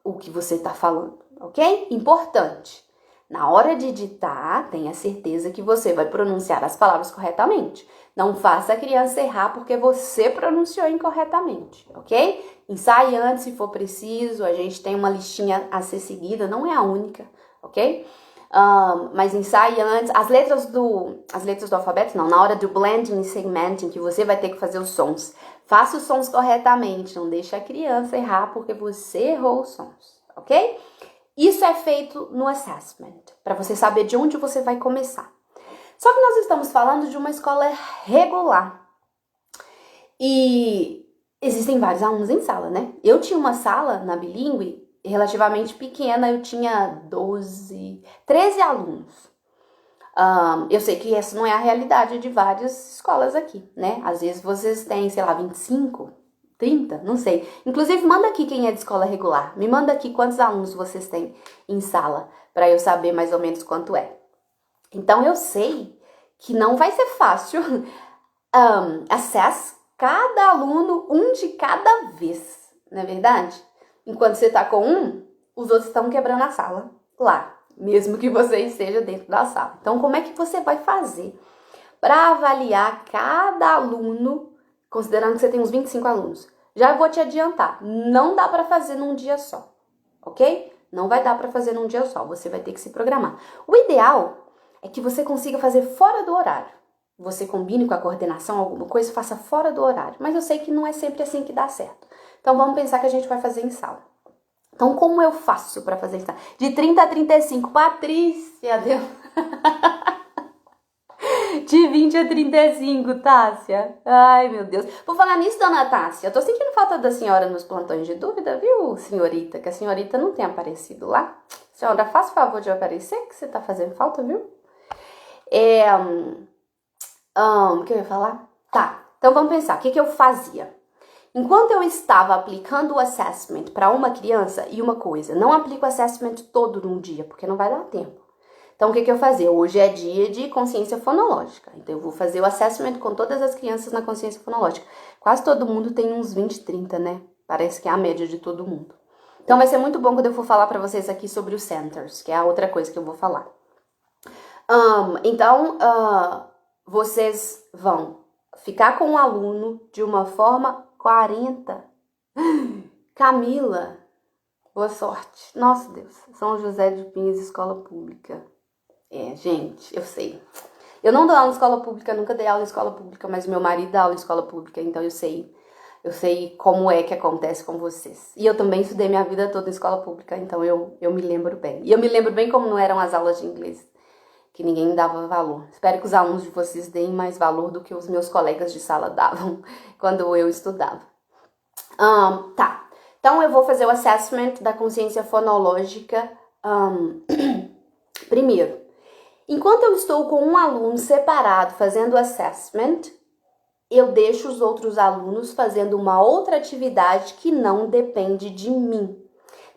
o que você está falando, ok? Importante. Na hora de ditar, tenha certeza que você vai pronunciar as palavras corretamente. Não faça a criança errar porque você pronunciou incorretamente, ok? Ensaie antes se for preciso, a gente tem uma listinha a ser seguida, não é a única, ok? Mas ensaie antes. As letras do alfabeto, não, na hora do blending e segmenting, que você vai ter que fazer os sons. Faça os sons corretamente, não deixe a criança errar porque você errou os sons, ok? Isso é feito no assessment, para você saber de onde você vai começar. Só que nós estamos falando de uma escola regular. E existem vários alunos em sala, né? Eu tinha uma sala na bilíngue relativamente pequena, eu tinha 13 alunos. Eu sei que essa não é a realidade de várias escolas aqui, né? Às vezes vocês têm, sei lá, 25, 30, não sei. Inclusive, manda aqui quem é de escola regular. Me manda aqui quantos alunos vocês têm em sala, para eu saber mais ou menos quanto é. Então, eu sei que não vai ser fácil assess cada aluno, um de cada vez, não é verdade? Enquanto você tá com um, os outros estão quebrando a sala lá, mesmo que você esteja dentro da sala. Então, como é que você vai fazer para avaliar cada aluno, considerando que você tem uns 25 alunos? Já vou te adiantar, não dá para fazer num dia só, ok? Não vai dar para fazer num dia só, você vai ter que se programar. O ideal é que você consiga fazer fora do horário. Você combine com a coordenação alguma coisa e faça fora do horário. Mas eu sei que não é sempre assim que dá certo. Então, vamos pensar que a gente vai fazer em sala. Então, como eu faço para fazer em sala? De 30 a 35. Patrícia, Deus. De 20 a 35, Tássia. Ai, meu Deus. Por falar nisso, dona Tássia, eu tô sentindo falta da senhora nos plantões de dúvida, viu, senhorita? Que a senhorita não tem aparecido lá. Senhora, faça o favor de aparecer, que você tá fazendo falta, viu? O que eu ia falar? Tá, então vamos pensar. O que eu fazia? Enquanto eu estava aplicando o assessment para uma criança, e uma coisa, não aplico o assessment todo num dia, porque não vai dar tempo. Então, o que eu fazia? Hoje é dia de consciência fonológica. Então, eu vou fazer o assessment com todas as crianças na consciência fonológica. Quase todo mundo tem uns 20, 30, né? Parece que é a média de todo mundo. Então, vai ser muito bom quando eu for falar para vocês aqui sobre os centers, que é a outra coisa que eu vou falar. Vocês vão ficar com o aluno de uma forma 40. Camila, boa sorte. Nossa, Deus. São José de Pinhas, escola pública. Gente, eu sei. Eu não dou aula em escola pública, nunca dei aula em escola pública, mas meu marido dá aula em escola pública, então eu sei como é que acontece com vocês. E eu também estudei minha vida toda em escola pública, então eu me lembro bem. E eu me lembro bem como não eram as aulas de inglês, que ninguém dava valor. Espero que os alunos de vocês deem mais valor do que os meus colegas de sala davam quando eu estudava. Tá. Então, eu vou fazer o assessment da consciência fonológica primeiro. Enquanto eu estou com um aluno separado fazendo o assessment, eu deixo os outros alunos fazendo uma outra atividade que não depende de mim.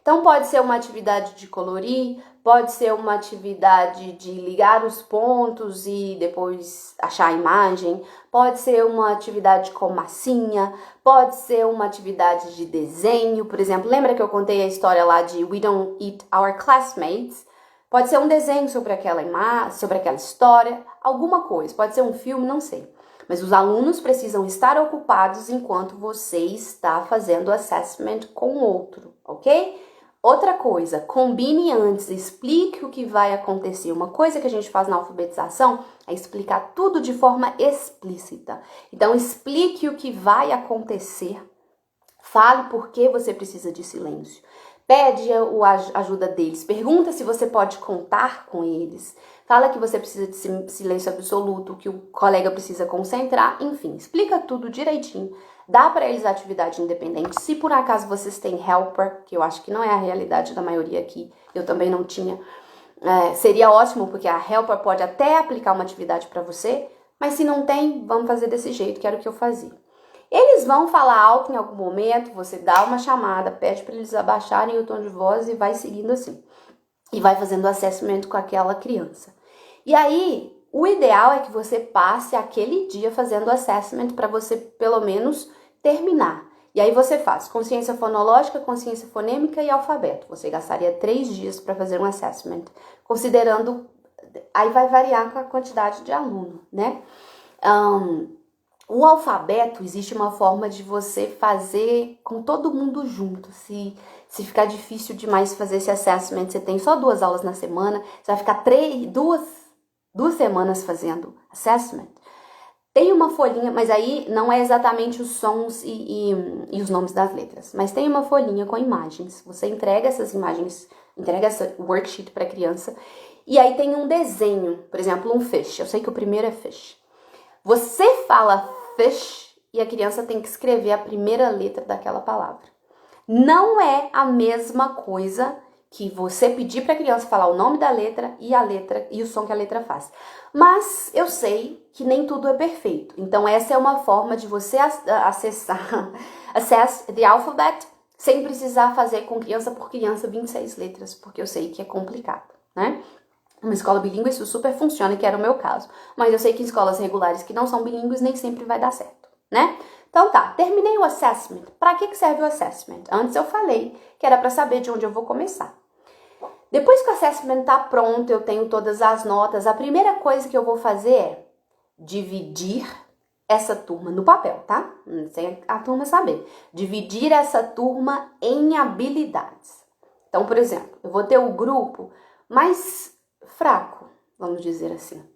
Então, pode ser uma atividade de colorir, pode ser uma atividade de ligar os pontos e depois achar a imagem, pode ser uma atividade com massinha, pode ser uma atividade de desenho. Por exemplo, lembra que eu contei a história lá de We Don't Eat Our Classmates? Pode ser um desenho sobre aquela imagem, sobre aquela história, alguma coisa. Pode ser um filme, não sei. Mas os alunos precisam estar ocupados enquanto você está fazendo o assessment com o outro, ok? Outra coisa, combine antes, explique o que vai acontecer. Uma coisa que a gente faz na alfabetização é explicar tudo de forma explícita. Então, explique o que vai acontecer. Fale por que você precisa de silêncio. Pede a ajuda deles. Pergunta se você pode contar com eles. Fala que você precisa de silêncio absoluto, que o colega precisa concentrar. Enfim, explica tudo direitinho. Dá para eles a atividade independente. Se por acaso vocês têm helper, que eu acho que não é a realidade da maioria aqui, eu também não tinha, seria ótimo, porque a helper pode até aplicar uma atividade para você, mas se não tem, vamos fazer desse jeito, que era o que eu fazia. Eles vão falar alto em algum momento, você dá uma chamada, pede para eles abaixarem o tom de voz e vai seguindo assim. E vai fazendo assessment com aquela criança. E aí, o ideal é que você passe aquele dia fazendo assessment para você, pelo menos, terminar. E aí você faz consciência fonológica, consciência fonêmica e alfabeto. Você gastaria 3 dias para fazer um assessment, considerando... Aí vai variar com a quantidade de aluno, né? O alfabeto, existe uma forma de você fazer com todo mundo junto. Se ficar difícil demais fazer esse assessment, você tem só 2 aulas na semana, você vai ficar 2 semanas fazendo assessment. Tem uma folhinha, mas aí não é exatamente os sons e os nomes das letras, mas tem uma folhinha com imagens. Você entrega essas imagens, entrega essa worksheet para a criança, e aí tem um desenho, por exemplo, um fish. Eu sei que o primeiro é fish. Você fala fish e a criança tem que escrever a primeira letra daquela palavra. Não é a mesma coisa que você pedir para a criança falar o nome da letra e o som que a letra faz. Mas eu sei que nem tudo é perfeito. Então essa é uma forma de você assess the alphabet sem precisar fazer com criança por criança 26 letras, porque eu sei que é complicado, né? Uma escola bilíngue isso super funciona, que era o meu caso. Mas eu sei que em escolas regulares que não são bilíngues nem sempre vai dar certo, né? Então tá, terminei o assessment. Para que serve o assessment? Antes eu falei que era para saber de onde eu vou começar. Depois que o assessment tá pronto, eu tenho todas as notas, a primeira coisa que eu vou fazer é dividir essa turma no papel, tá? Sem a turma saber. Dividir essa turma em habilidades. Então, por exemplo, eu vou ter o grupo mais fraco, vamos dizer assim,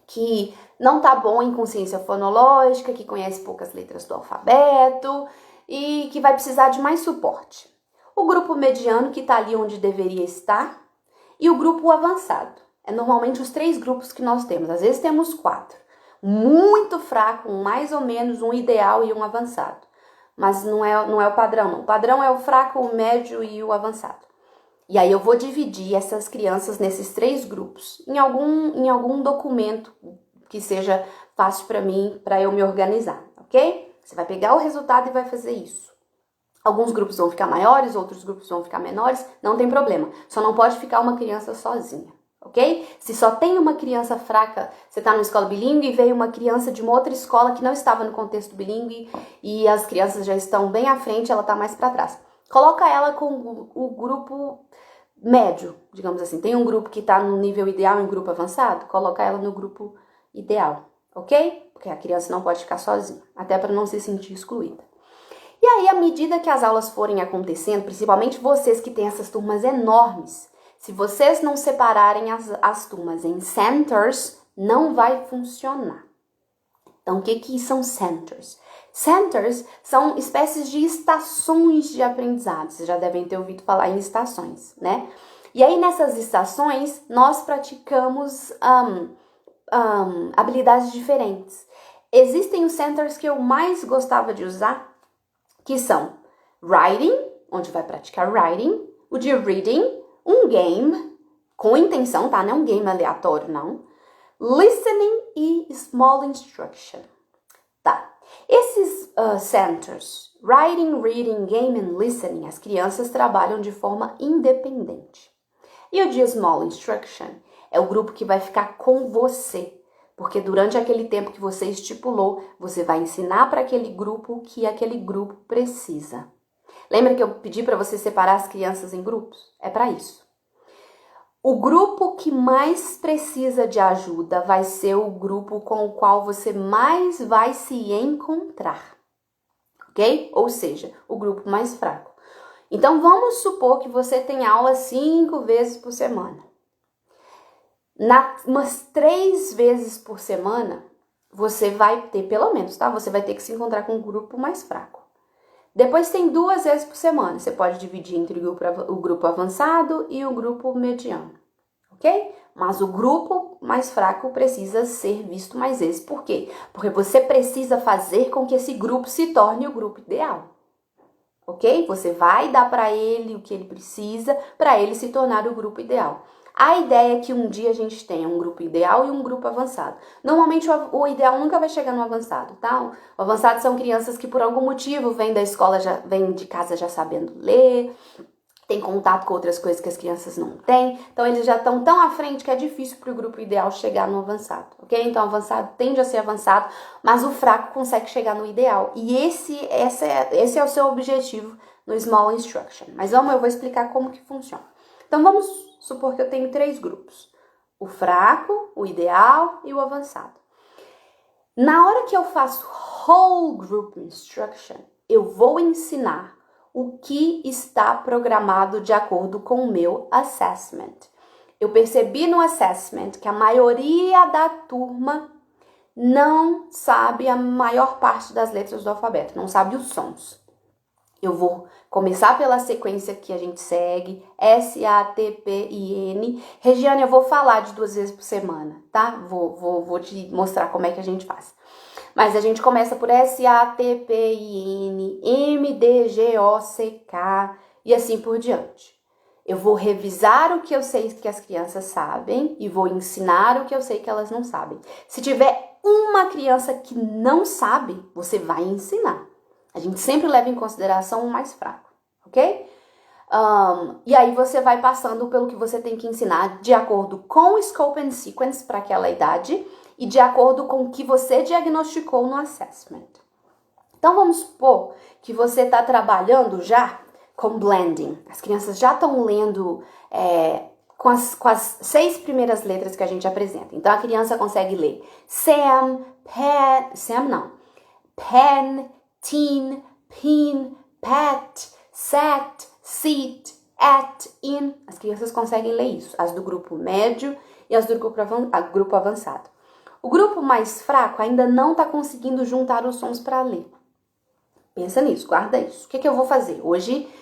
que não tá bom em consciência fonológica, que conhece poucas letras do alfabeto e que vai precisar de mais suporte. O grupo mediano, que tá ali onde deveria estar, e o grupo avançado. É normalmente os 3 grupos que nós temos, às vezes temos 4. Muito fraco, um mais ou menos, um ideal e um avançado. Mas não é o padrão, não. O padrão é o fraco, o médio e o avançado. E aí eu vou dividir essas crianças nesses 3 grupos, em algum documento que seja fácil para mim, para eu me organizar, ok? Você vai pegar o resultado e vai fazer isso. Alguns grupos vão ficar maiores, outros grupos vão ficar menores, não tem problema. Só não pode ficar uma criança sozinha, ok? Se só tem uma criança fraca, você está numa escola bilíngue e veio uma criança de uma outra escola que não estava no contexto bilíngue e as crianças já estão bem à frente, ela está mais para trás. Coloca ela com o grupo médio, digamos assim. Tem um grupo que está no nível ideal e um grupo avançado, coloca ela no grupo ideal, ok? Porque a criança não pode ficar sozinha, até para não se sentir excluída. E aí, à medida que as aulas forem acontecendo, principalmente vocês que têm essas turmas enormes, se vocês não separarem as turmas em centers, não vai funcionar. Então, o que são centers? Centers são espécies de estações de aprendizado. Vocês já devem ter ouvido falar em estações, né? E aí, nessas estações, nós praticamos habilidades diferentes. Existem os centers que eu mais gostava de usar, que são writing, onde vai praticar writing, o de reading, um game, com intenção, tá? Não é um game aleatório, não. Listening e small instruction. Tá. Esses centers, writing, reading, game and listening, as crianças trabalham de forma independente. E o de small instruction é o grupo que vai ficar com você, porque durante aquele tempo que você estipulou, você vai ensinar para aquele grupo o que aquele grupo precisa. Lembra que eu pedi para você separar as crianças em grupos? É para isso. O grupo que mais precisa de ajuda vai ser o grupo com o qual você mais vai se encontrar, ok? Ou seja, o grupo mais fraco. Então, vamos supor que você tem aula 5 vezes por semana. Umas 3 vezes por semana, você vai ter, pelo menos, tá? Você vai ter que se encontrar com um grupo mais fraco. Depois tem 2 vezes por semana. Você pode dividir entre o grupo avançado e o grupo mediano, ok? Mas o grupo mais fraco precisa ser visto mais vezes. Por quê? Porque você precisa fazer com que esse grupo se torne o grupo ideal. Ok? Você vai dar para ele o que ele precisa para ele se tornar o grupo ideal. A ideia é que um dia a gente tenha um grupo ideal e um grupo avançado. Normalmente o ideal nunca vai chegar no avançado, tá? O avançado são crianças que por algum motivo vêm da escola, vêm de casa já sabendo ler, tem contato com outras coisas que as crianças não têm, então eles já estão tão à frente que é difícil para o grupo ideal chegar no avançado, ok? Então o avançado tende a ser avançado, mas o fraco consegue chegar no ideal, e esse é o seu objetivo no Small Instruction. Mas eu vou explicar como que funciona. Então vamos supor que eu tenho 3 grupos, o fraco, o ideal e o avançado. Na hora que eu faço Whole Group Instruction, eu vou ensinar o que está programado de acordo com o meu assessment. Eu percebi no assessment que a maioria da turma não sabe a maior parte das letras do alfabeto, não sabe os sons. Eu vou começar pela sequência que a gente segue, S, A, T, P, I, N. Regiane, eu vou falar de 2 vezes por semana, tá? Vou te mostrar como é que a gente faz. Mas a gente começa por S, A, T, P, I, N, M, D, G, O, C, K e assim por diante. Eu vou revisar o que eu sei que as crianças sabem e vou ensinar o que eu sei que elas não sabem. Se tiver uma criança que não sabe, você vai ensinar. A gente sempre leva em consideração o mais fraco, ok? E aí você vai passando pelo que você tem que ensinar de acordo com o Scope and Sequence para aquela idade e de acordo com o que você diagnosticou no assessment. Então vamos supor que você está trabalhando já com blending. As crianças já estão lendo com as 6 primeiras letras que a gente apresenta. Então a criança consegue ler Sam, pen, teen, pin, pet, set, seat, at, in. As crianças conseguem ler isso. As do grupo médio e as do grupo avançado. O grupo mais fraco ainda não está conseguindo juntar os sons para ler. Pensa nisso, guarda isso. O que eu vou fazer? Hoje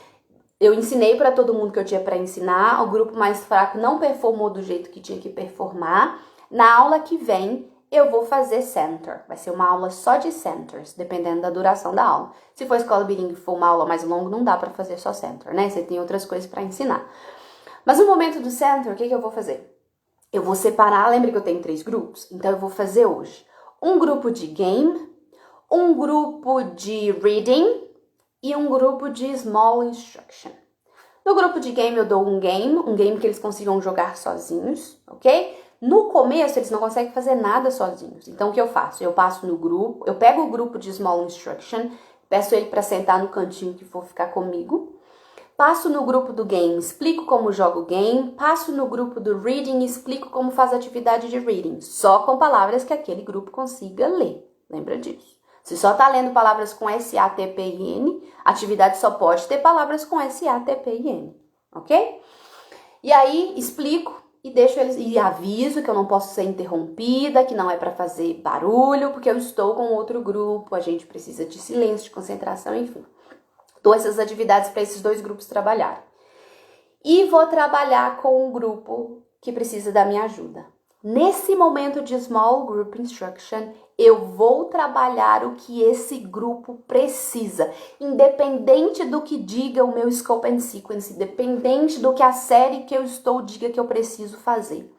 eu ensinei para todo mundo que eu tinha para ensinar. O grupo mais fraco não performou do jeito que tinha que performar. Na aula que vem, eu vou fazer center. Vai ser uma aula só de centers, dependendo da duração da aula. Se for escola bilíngue e for uma aula mais longa, não dá para fazer só center, né? Você tem outras coisas para ensinar. Mas no momento do center, o que eu vou fazer? Eu vou separar, lembra que eu tenho 3 grupos? Então eu vou fazer hoje um grupo de game, um grupo de reading e um grupo de small instruction. No grupo de game eu dou um game que eles consigam jogar sozinhos, ok? No começo eles não conseguem fazer nada sozinhos. Então o que eu faço? Eu passo no grupo, eu pego o grupo de small instruction, peço ele para sentar no cantinho que for ficar comigo. Passo no grupo do game, explico como joga o game. Passo no grupo do reading, explico como faz a atividade de reading. Só com palavras que aquele grupo consiga ler. Lembra disso? Se só está lendo palavras com S, A, T, P e N, a atividade só pode ter palavras com S, A, T, P e N. Ok? E aí, explico e deixo eles... E aviso que eu não posso ser interrompida, que não é para fazer barulho, porque eu estou com outro grupo, a gente precisa de silêncio, de concentração, enfim. Dou essas atividades para esses 2 grupos trabalharem. E vou trabalhar com um grupo que precisa da minha ajuda. Nesse momento de Small Group Instruction, eu vou trabalhar o que esse grupo precisa, independente do que diga o meu Scope and Sequence, independente do que a série que eu estou diga que eu preciso fazer.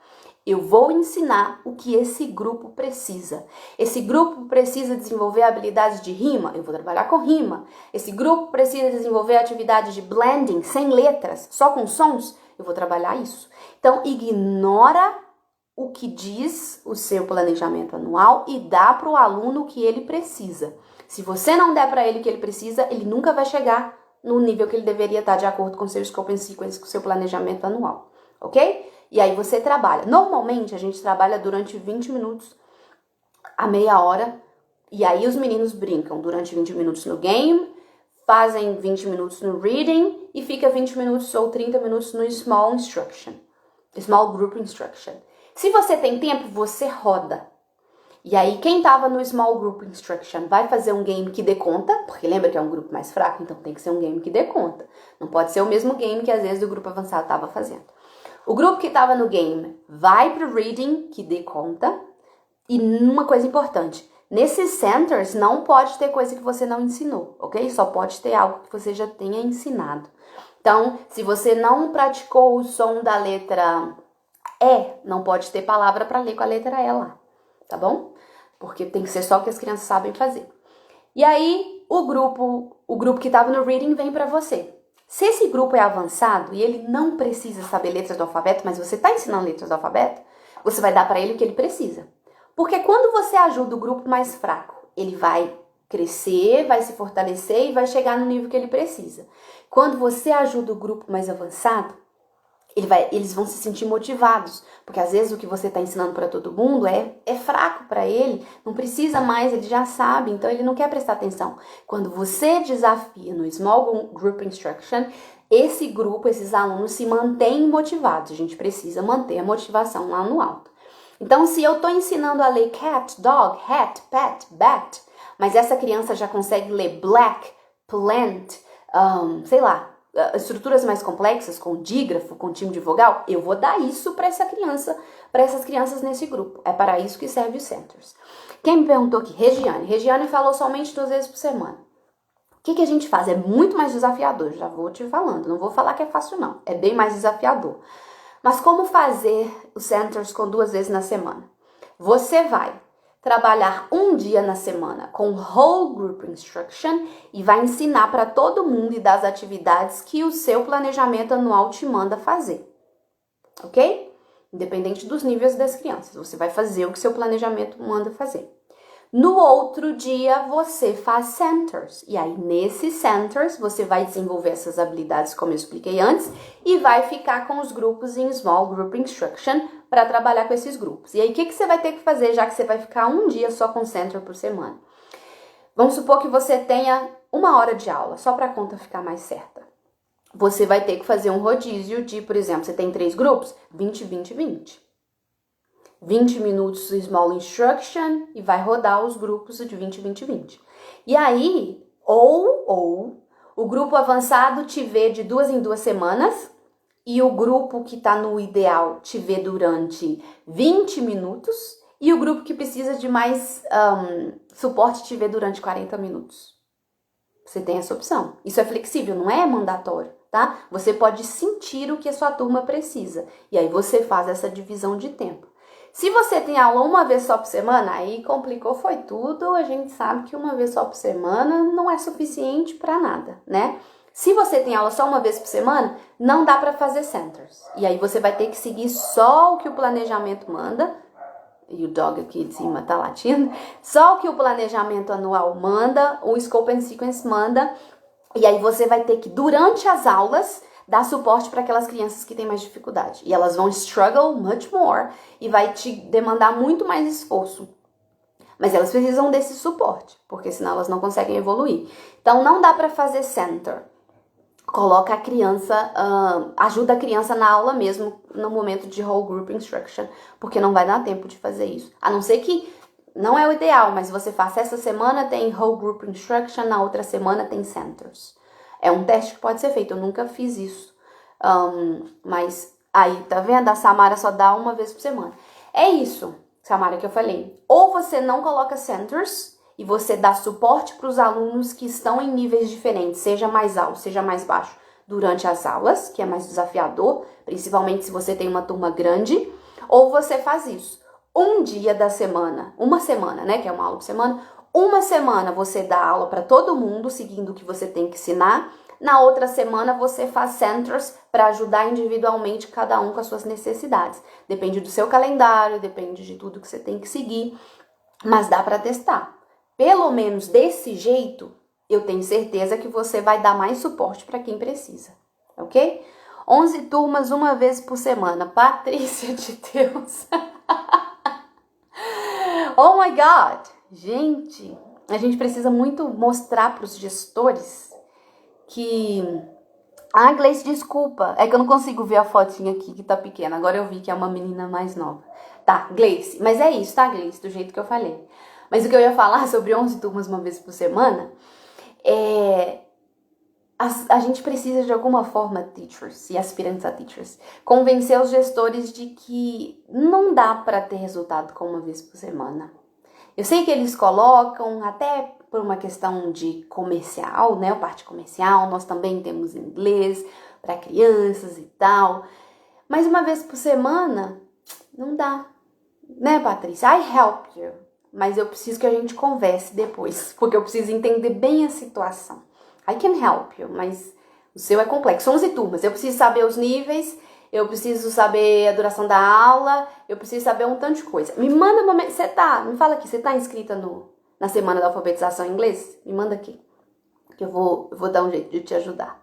Eu vou ensinar o que esse grupo precisa. Esse grupo precisa desenvolver habilidades de rima, eu vou trabalhar com rima. Esse grupo precisa desenvolver atividades de blending, sem letras, só com sons, eu vou trabalhar isso. Então, ignora o que diz o seu planejamento anual e dá para o aluno o que ele precisa. Se você não der para ele o que ele precisa, ele nunca vai chegar no nível que ele deveria estar de acordo com o seu Scope and Sequence, com o seu planejamento anual, ok? E aí você trabalha. Normalmente a gente trabalha durante 20 minutos a meia hora. E aí os meninos brincam durante 20 minutos no game, fazem 20 minutos no reading e fica 20 minutos ou 30 minutos no Small Group Instruction. Se você tem tempo, você roda. E aí, quem estava no Small Group Instruction vai fazer um game que dê conta, porque lembra que é um grupo mais fraco, então tem que ser um game que dê conta. Não pode ser o mesmo game que às vezes o grupo avançado estava fazendo. O grupo que estava no game vai pro reading, que dê conta. E uma coisa importante, nesses centers não pode ter coisa que você não ensinou, ok? Só pode ter algo que você já tenha ensinado. Então, se você não praticou o som da letra E, não pode ter palavra para ler com a letra E lá, tá bom? Porque tem que ser só o que as crianças sabem fazer. E aí, o grupo que estava no reading vem para você. Se esse grupo é avançado e ele não precisa saber letras do alfabeto, mas você está ensinando letras do alfabeto, você vai dar para ele o que ele precisa. Porque quando você ajuda o grupo mais fraco, ele vai crescer, vai se fortalecer e vai chegar no nível que ele precisa. Quando você ajuda o grupo mais avançado, eles vão se sentir motivados, porque às vezes o que você está ensinando para todo mundo é fraco para ele, não precisa mais, ele já sabe, então ele não quer prestar atenção. Quando você desafia no Small Group Instruction, esse grupo, esses alunos se mantêm motivados, a gente precisa manter a motivação lá no alto. Então, se eu estou ensinando a ler cat, dog, hat, pet, bat, mas essa criança já consegue ler black, plant, sei lá, estruturas mais complexas, com dígrafo, com time de vogal, eu vou dar isso para essas crianças nesse grupo. É para isso que serve os centers. Quem me perguntou aqui? Regiane falou somente 2 vezes por semana. O que a gente faz? É muito mais desafiador, já vou te falando. Não vou falar que é fácil, não. É bem mais desafiador. Mas como fazer os centers com 2 vezes na semana? Você vai trabalhar um dia na semana com Whole Group Instruction e vai ensinar para todo mundo e dar as atividades que o seu planejamento anual te manda fazer. Ok? Independente dos níveis das crianças, você vai fazer o que seu planejamento manda fazer. No outro dia, você faz centers. E aí, nesses centers, você vai desenvolver essas habilidades, como eu expliquei antes, e vai ficar com os grupos em Small Group Instruction para trabalhar com esses grupos. E aí, o que você vai ter que fazer, já que você vai ficar um dia só com center por semana? Vamos supor que você tenha 1 hora de aula, só para a conta ficar mais certa. Você vai ter que fazer um rodízio de, por exemplo, você tem 3 grupos, 20, 20, 20. 20 minutos de Small Instruction e vai rodar os grupos de 20, 20, 20. E aí, ou o grupo avançado te vê de 2 em 2 semanas e o grupo que está no ideal te vê durante 20 minutos e o grupo que precisa de mais suporte te vê durante 40 minutos. Você tem essa opção. Isso é flexível, não é mandatório, tá? Você pode sentir o que a sua turma precisa e aí você faz essa divisão de tempo. Se você tem aula 1 vez só por semana, aí complicou, foi tudo. A gente sabe que 1 vez só por semana não é suficiente para nada, né? Se você tem aula só 1 vez por semana, não dá para fazer centers. E aí você vai ter que seguir só o que o planejamento manda. E o dog aqui de cima tá latindo. Só o que o planejamento anual manda, o Scope and Sequence manda. E aí você vai ter que, durante as aulas, dar suporte para aquelas crianças que têm mais dificuldade. E elas vão struggle much more e vai te demandar muito mais esforço. Mas elas precisam desse suporte, porque senão elas não conseguem evoluir. Então não dá para fazer center. Coloca a criança, ajuda a criança na aula mesmo, no momento de Whole Group Instruction, porque não vai dar tempo de fazer isso. A não ser que não é o ideal, mas você faça essa semana tem Whole Group Instruction, na outra semana tem centers. É um teste que pode ser feito, eu nunca fiz isso. Mas aí, tá vendo? A Samara só dá 1 vez por semana. É isso, Samara, que eu falei. Ou você não coloca centers e você dá suporte para os alunos que estão em níveis diferentes, seja mais alto, seja mais baixo, durante as aulas, que é mais desafiador, principalmente se você tem uma turma grande, ou você faz isso. Um dia da semana, uma semana, né, que é uma aula por semana, uma semana você dá aula para todo mundo, seguindo o que você tem que ensinar. Na outra semana você faz centers para ajudar individualmente cada um com as suas necessidades. Depende do seu calendário, depende de tudo que você tem que seguir, mas dá para testar. Pelo menos desse jeito, eu tenho certeza que você vai dar mais suporte para quem precisa, ok? 11 turmas 1 vez por semana. Patrícia de Deus. Oh my God! Gente, a gente precisa muito mostrar para os gestores que Ah, Gleice, desculpa. É que eu não consigo ver a fotinha aqui que tá pequena. Agora eu vi que é uma menina mais nova. Tá, Gleice. Mas é isso, tá, Gleice? Do jeito que eu falei. Mas o que eu ia falar sobre 11 turmas uma vez por semana é... A gente precisa de alguma forma, teachers e aspirantes a teachers, convencer os gestores de que não dá para ter resultado com uma vez por semana. Eu sei que eles colocam, até por uma questão de comercial, né? O parte comercial, nós também temos inglês para crianças e tal. Mas uma vez por semana, não dá. Né, Patrícia? I help you. Mas eu preciso que a gente converse depois, porque eu preciso entender bem a situação. I can help you, mas o seu é complexo. 11 turmas, eu preciso saber os níveis, eu preciso saber a duração da aula, eu preciso saber um tanto de coisa. Me manda uma... me fala aqui, você tá inscrita na Semana da Alfabetização em Inglês? Me manda aqui, que eu vou dar um jeito de te ajudar.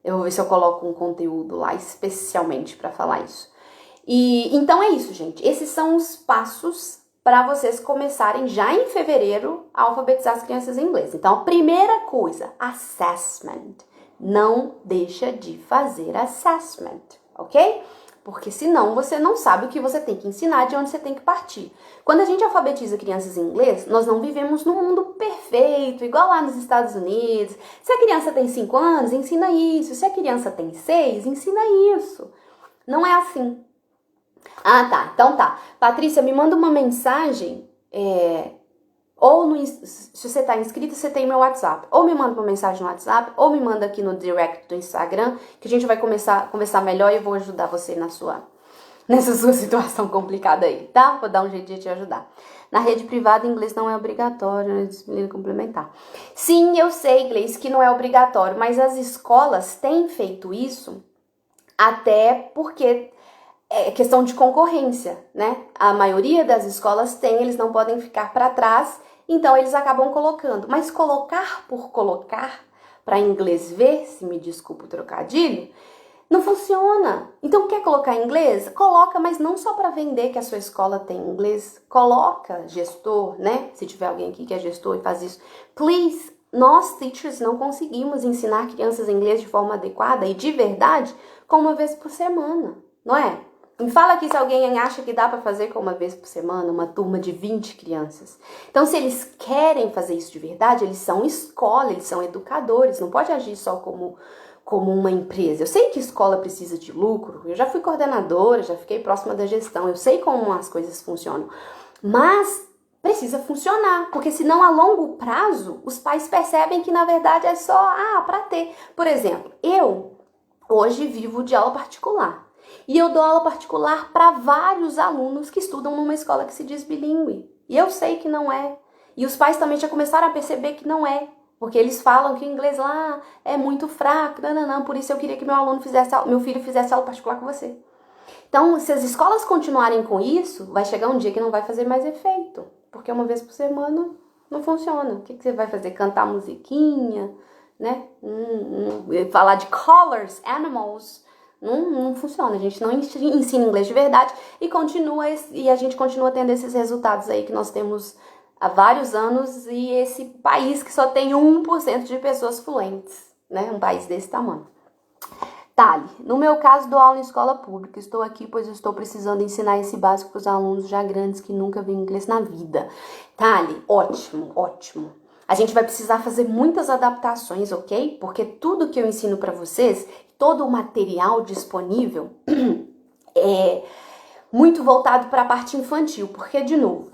Eu vou ver se eu coloco um conteúdo lá especialmente para falar isso. E então é isso, gente. Esses são os passos para vocês começarem já em fevereiro a alfabetizar as crianças em inglês. Então, a primeira coisa, assessment. Não deixa de fazer assessment, ok? Porque senão você não sabe o que você tem que ensinar, de onde você tem que partir. Quando a gente alfabetiza crianças em inglês, nós não vivemos num mundo perfeito, igual lá nos Estados Unidos. Se a criança tem 5 anos, ensina isso. Se a criança tem 6, ensina isso. Não é assim. Ah, tá. Então tá. Patrícia, me manda uma mensagem, se você tá inscrita, você tem meu WhatsApp. Ou me manda uma mensagem no WhatsApp, ou me manda aqui no direct do Instagram, que a gente vai começar a conversar melhor e eu vou ajudar você nessa sua situação complicada aí, tá? Vou dar um jeito de te ajudar. Na rede privada, inglês não é obrigatório, né? Disciplina complementar. Sim, eu sei, Gleice, que não é obrigatório, mas as escolas têm feito isso até porque é questão de concorrência, né? A maioria das escolas tem, eles não podem ficar para trás, então eles acabam colocando. Mas colocar por colocar, para inglês ver, se me desculpa o trocadilho, não funciona. Então quer colocar inglês? Coloca, mas não só para vender que a sua escola tem inglês. Coloca gestor, né? Se tiver alguém aqui que é gestor e faz isso. Please, nós teachers não conseguimos ensinar crianças inglês de forma adequada e de verdade com uma vez por semana, não é? Me fala aqui se alguém acha que dá para fazer com uma vez por semana, uma turma de 20 crianças. Então, se eles querem fazer isso de verdade, eles são escola, eles são educadores, não pode agir só como uma empresa. Eu sei que escola precisa de lucro, eu já fui coordenadora, já fiquei próxima da gestão, eu sei como as coisas funcionam, mas precisa funcionar, porque senão a longo prazo os pais percebem que na verdade é só para ter. Por exemplo, eu hoje vivo de aula particular. E eu dou aula particular para vários alunos que estudam numa escola que se diz bilíngue. E eu sei que não é. E os pais também já começaram a perceber que não é. Porque eles falam que o inglês lá é muito fraco. Não. Por isso eu queria que meu filho fizesse aula particular com você. Então, se as escolas continuarem com isso, vai chegar um dia que não vai fazer mais efeito. Porque uma vez por semana não funciona. O que você vai fazer? Cantar musiquinha, né? Falar de colors, animals. Não funciona, a gente não ensina inglês de verdade e a gente continua tendo esses resultados aí que nós temos há vários anos e esse país que só tem 1% de pessoas fluentes, né? Um país desse tamanho. Tali, no meu caso dou aula em escola pública, estou aqui pois estou precisando ensinar esse básico para os alunos já grandes que nunca viram inglês na vida. Tali, ótimo. A gente vai precisar fazer muitas adaptações, ok? Porque tudo que eu ensino para vocês, todo o material disponível é muito voltado para a parte infantil. Porque, de novo,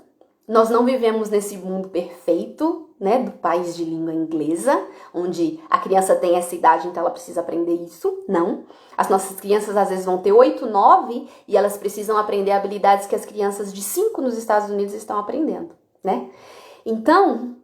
nós não vivemos nesse mundo perfeito, né, do país de língua inglesa, onde a criança tem essa idade, então ela precisa aprender isso. Não. As nossas crianças, às vezes, vão ter 8, 9 e elas precisam aprender habilidades que as crianças de 5 nos Estados Unidos estão aprendendo, né? Então,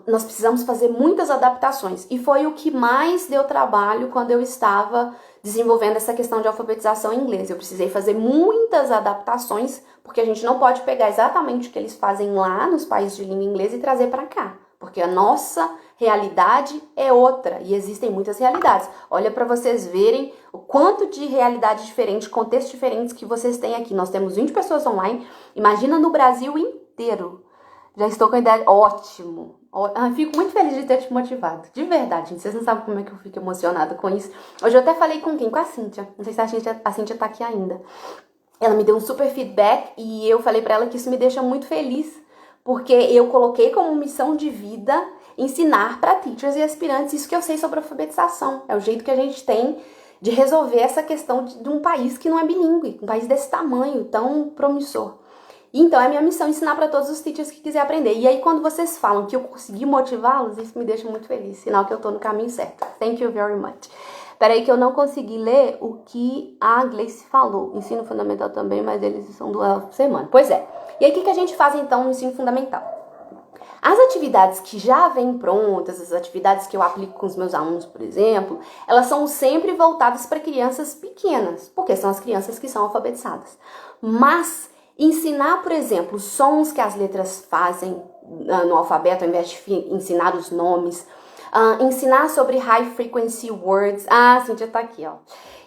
nós precisamos fazer muitas adaptações e foi o que mais deu trabalho quando eu estava desenvolvendo essa questão de alfabetização em inglês. Eu precisei fazer muitas adaptações porque a gente não pode pegar exatamente o que eles fazem lá nos países de língua inglesa e trazer para cá, porque a nossa realidade é outra e existem muitas realidades. Olha para vocês verem o quanto de realidade diferente, contextos diferentes que vocês têm aqui. Nós temos 20 pessoas online, imagina no Brasil inteiro. Já estou com a ideia. Ótimo. Fico muito feliz de ter te motivado. De verdade, gente. Vocês não sabem como é que eu fico emocionada com isso. Hoje eu até falei com quem? Com a Cíntia. Não sei se a Cíntia tá aqui ainda. Ela me deu um super feedback e eu falei pra ela que isso me deixa muito feliz. Porque eu coloquei como missão de vida ensinar para teachers e aspirantes isso que eu sei sobre alfabetização. É o jeito que a gente tem de resolver essa questão de um país que não é bilíngue, um país desse tamanho, tão promissor. Então, é minha missão ensinar para todos os teachers que quiserem aprender. E aí, quando vocês falam que eu consegui motivá-los, isso me deixa muito feliz. Sinal que eu tô no caminho certo. Thank you very much. Peraí que eu não consegui ler o que a Gleice falou. Ensino fundamental também, mas eles são duas semanas. Pois é. E aí, o que a gente faz, então, no ensino fundamental? As atividades que já vêm prontas, as atividades que eu aplico com os meus alunos, por exemplo, elas são sempre voltadas para crianças pequenas, porque são as crianças que são alfabetizadas. Mas ensinar, por exemplo, os sons que as letras fazem no alfabeto, ao invés de ensinar os nomes, ensinar sobre high frequency words. Cíntia tá aqui, ó.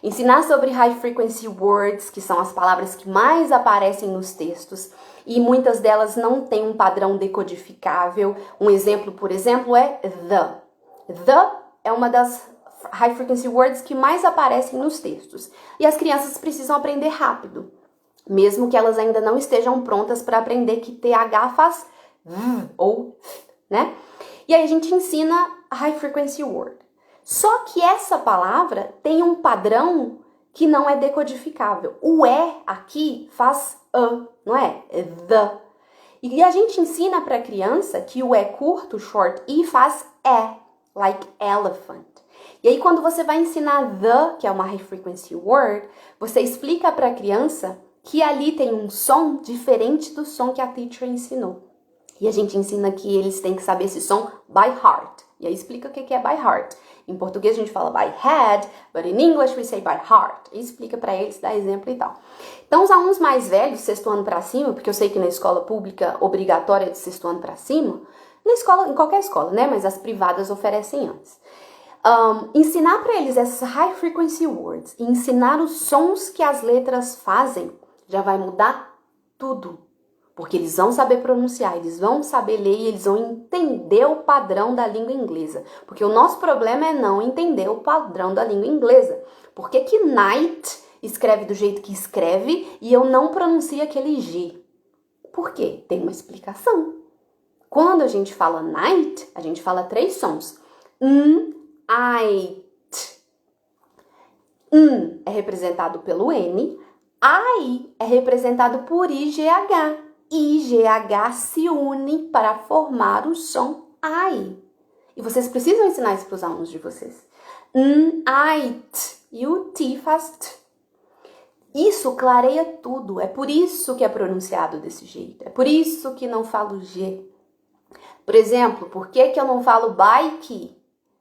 Ensinar sobre high frequency words, que são as palavras que mais aparecem nos textos, e muitas delas não têm um padrão decodificável. Um exemplo, por exemplo, é the. The é uma das high frequency words que mais aparecem nos textos. E as crianças precisam aprender rápido, mesmo que elas ainda não estejam prontas para aprender que TH faz ou né? E aí a gente ensina a high frequency word. Só que essa palavra tem um padrão que não é decodificável. O E aqui faz não é? É the. E a gente ensina para a criança que o E curto, short E, faz like elephant. E aí quando você vai ensinar the, que é uma high frequency word, você explica para a criança que ali tem um som diferente do som que a teacher ensinou. E a gente ensina que eles têm que saber esse som by heart. E aí explica o que é by heart. Em português a gente fala by head, but in English we say by heart. E explica para eles, dá exemplo e tal. Então os alunos mais velhos, sexto ano para cima, porque eu sei que na escola pública obrigatória é de sexto ano para cima, na escola, em qualquer escola, né? Mas as privadas oferecem antes. Ensinar para eles essas high frequency words e ensinar os sons que as letras fazem já vai mudar tudo. Porque eles vão saber pronunciar, eles vão saber ler e eles vão entender o padrão da língua inglesa. Porque o nosso problema é não entender o padrão da língua inglesa. Por que que night escreve do jeito que escreve e eu não pronuncio aquele G? Por quê? Tem uma explicação. Quando a gente fala night, a gente fala 3 sons. I, t. É representado pelo N. I é representado por IGH. IGH se une para formar o som I. E vocês precisam ensinar isso para os alunos de vocês. I, t. E o T faz T. Isso clareia tudo. É por isso que é pronunciado desse jeito. É por isso que não falo G. Por exemplo, por que eu não falo bike?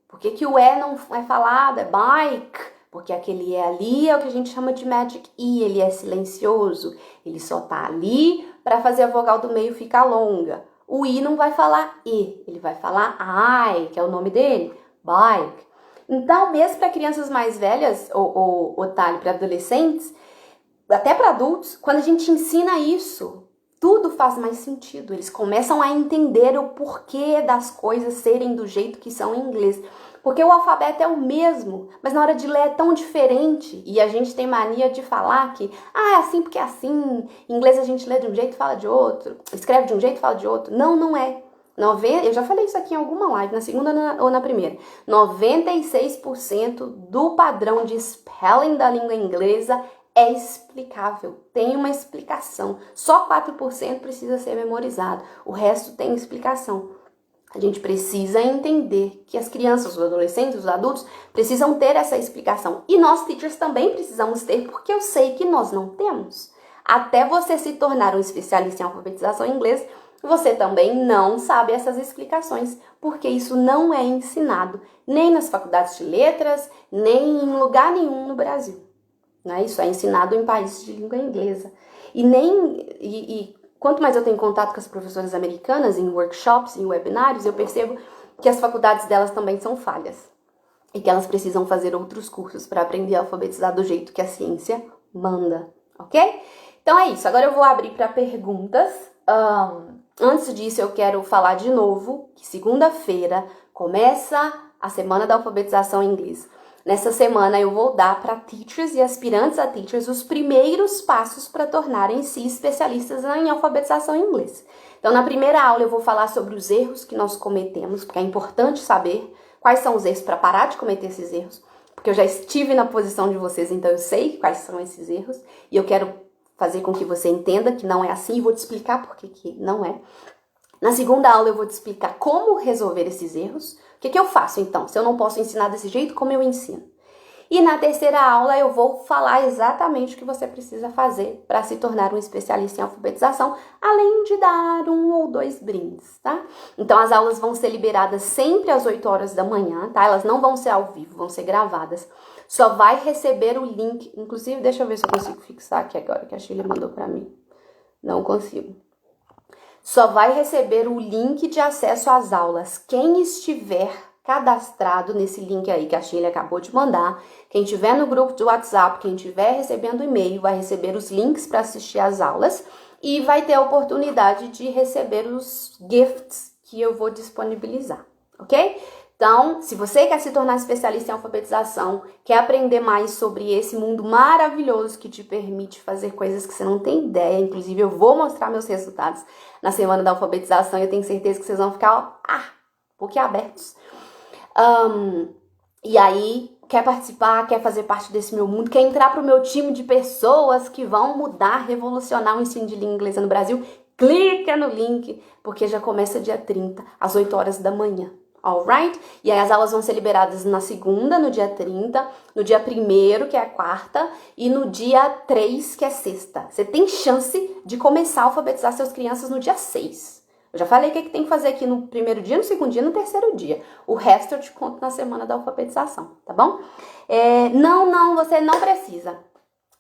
Por que o E não é falado? É bike. Porque aquele E ali é o que a gente chama de magic E. Ele é silencioso. Ele só tá ali para fazer a vogal do meio ficar longa. O I não vai falar I. Ele vai falar I, que é o nome dele. Bike. Então, mesmo para crianças mais velhas, ou para adolescentes, até para adultos, quando a gente ensina isso, tudo faz mais sentido. Eles começam a entender o porquê das coisas serem do jeito que são em inglês. Porque o alfabeto é o mesmo, mas na hora de ler é tão diferente. E a gente tem mania de falar que, é assim porque é assim. Em inglês a gente lê de um jeito e fala de outro. Escreve de um jeito e fala de outro. Não, não é. Eu já falei isso aqui em alguma live, na segunda ou na primeira. 96% do padrão de spelling da língua inglesa é explicável, tem uma explicação. Só 4% precisa ser memorizado, o resto tem explicação. A gente precisa entender que as crianças, os adolescentes, os adultos precisam ter essa explicação. E nós, teachers, também precisamos ter, porque eu sei que nós não temos. Até você se tornar um especialista em alfabetização em inglês, você também não sabe essas explicações, porque isso não é ensinado nem nas faculdades de letras, nem em lugar nenhum no Brasil. Né? Isso é ensinado em países de língua inglesa. E quanto mais eu tenho contato com as professoras americanas, em workshops, em webinários, eu percebo que as faculdades delas também são falhas. E que elas precisam fazer outros cursos para aprender a alfabetizar do jeito que a ciência manda, ok? Então é isso. Agora eu vou abrir para perguntas. Antes disso, eu quero falar de novo que segunda-feira começa a semana da alfabetização em inglês. Nessa semana eu vou dar para teachers e aspirantes a teachers os primeiros passos para tornarem-se especialistas em alfabetização em inglês. Então, na primeira aula eu vou falar sobre os erros que nós cometemos, porque é importante saber quais são os erros para parar de cometer esses erros, porque eu já estive na posição de vocês, então eu sei quais são esses erros, e eu quero fazer com que você entenda que não é assim, e vou te explicar por que não é. Na segunda aula eu vou te explicar como resolver esses erros. O que eu faço então? Se eu não posso ensinar desse jeito, como eu ensino? E na terceira aula eu vou falar exatamente o que você precisa fazer para se tornar um especialista em alfabetização, além de dar 1 ou 2 brindes, tá? Então as aulas vão ser liberadas sempre às 8 horas da manhã, tá? Elas não vão ser ao vivo, vão ser gravadas. Só vai receber o link, inclusive deixa eu ver se eu consigo fixar aqui agora, que a Sheila mandou para mim. Não consigo. Só vai receber o link de acesso às aulas quem estiver cadastrado nesse link aí que a Sheila acabou de mandar. Quem estiver no grupo do WhatsApp, quem estiver recebendo e-mail, vai receber os links para assistir às aulas e vai ter a oportunidade de receber os gifts que eu vou disponibilizar, ok? Então, se você quer se tornar especialista em alfabetização, quer aprender mais sobre esse mundo maravilhoso que te permite fazer coisas que você não tem ideia, inclusive eu vou mostrar meus resultados na semana da alfabetização e eu tenho certeza que vocês vão ficar, boquiabertos. E aí, quer participar, quer fazer parte desse meu mundo, quer entrar pro meu time de pessoas que vão mudar, revolucionar o ensino de língua inglesa no Brasil, clica no link, porque já começa dia 30, às 8 horas da manhã. Alright? E aí as aulas vão ser liberadas na segunda, no dia 30, no dia 1º, que é a quarta, e no dia 3, que é sexta. Você tem chance de começar a alfabetizar suas crianças no dia 6. Eu já falei o que tem que fazer aqui no primeiro dia, no segundo dia, no terceiro dia. O resto eu te conto na semana da alfabetização, tá bom? Não, você não precisa.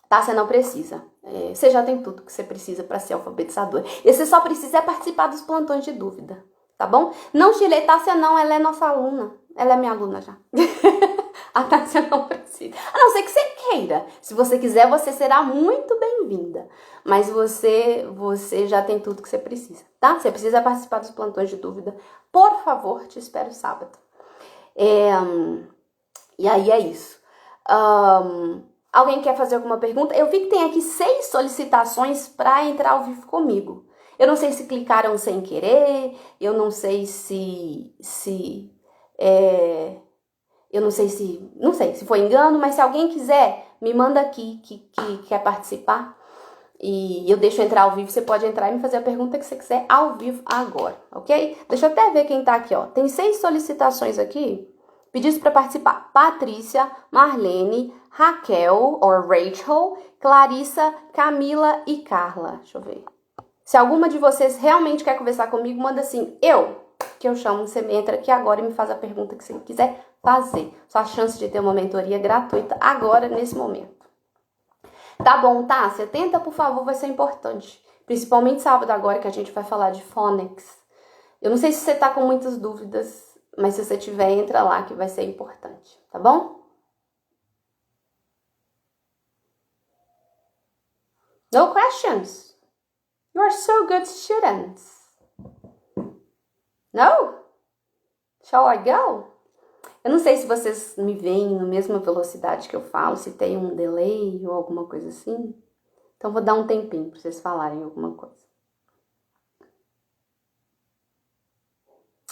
Tá? Você não precisa. Você já tem tudo que você precisa para ser alfabetizador. E você só precisa participar dos plantões de dúvida. Tá bom? Não, Chile, Tássia não, ela é nossa aluna. Ela é minha aluna já. A Tássia não precisa. A não ser que você queira. Se você quiser, você será muito bem-vinda. Mas você já tem tudo que você precisa, tá? Você precisa participar dos plantões de dúvida. Por favor, te espero sábado. E aí é isso. Alguém quer fazer alguma pergunta? Eu vi que tem aqui 6 solicitações para entrar ao vivo comigo. Eu não sei se clicaram sem querer, eu não sei não sei se foi engano, mas se alguém quiser, me manda aqui que quer participar e eu deixo entrar ao vivo. Você pode entrar e me fazer a pergunta que você quiser ao vivo agora, ok? Deixa eu até ver quem tá aqui, ó. Tem 6 solicitações aqui, pedidos para participar. Patrícia, Marlene, Raquel, ou Rachel, Clarissa, Camila e Carla. Deixa eu ver. Se alguma de vocês realmente quer conversar comigo, manda assim, que eu chamo, você entra aqui agora e me faz a pergunta que você quiser fazer. Sua chance de ter uma mentoria gratuita agora, nesse momento. Tá bom, tá? 70, por favor, vai ser importante. Principalmente sábado agora, que a gente vai falar de phonics. Eu não sei se você tá com muitas dúvidas, mas se você tiver, entra lá que vai ser importante, tá bom? No questions? You are so good students. No? Shall I go? Eu não sei se vocês me veem na mesma velocidade que eu falo, se tem um delay ou alguma coisa assim. Então vou dar um tempinho para vocês falarem alguma coisa.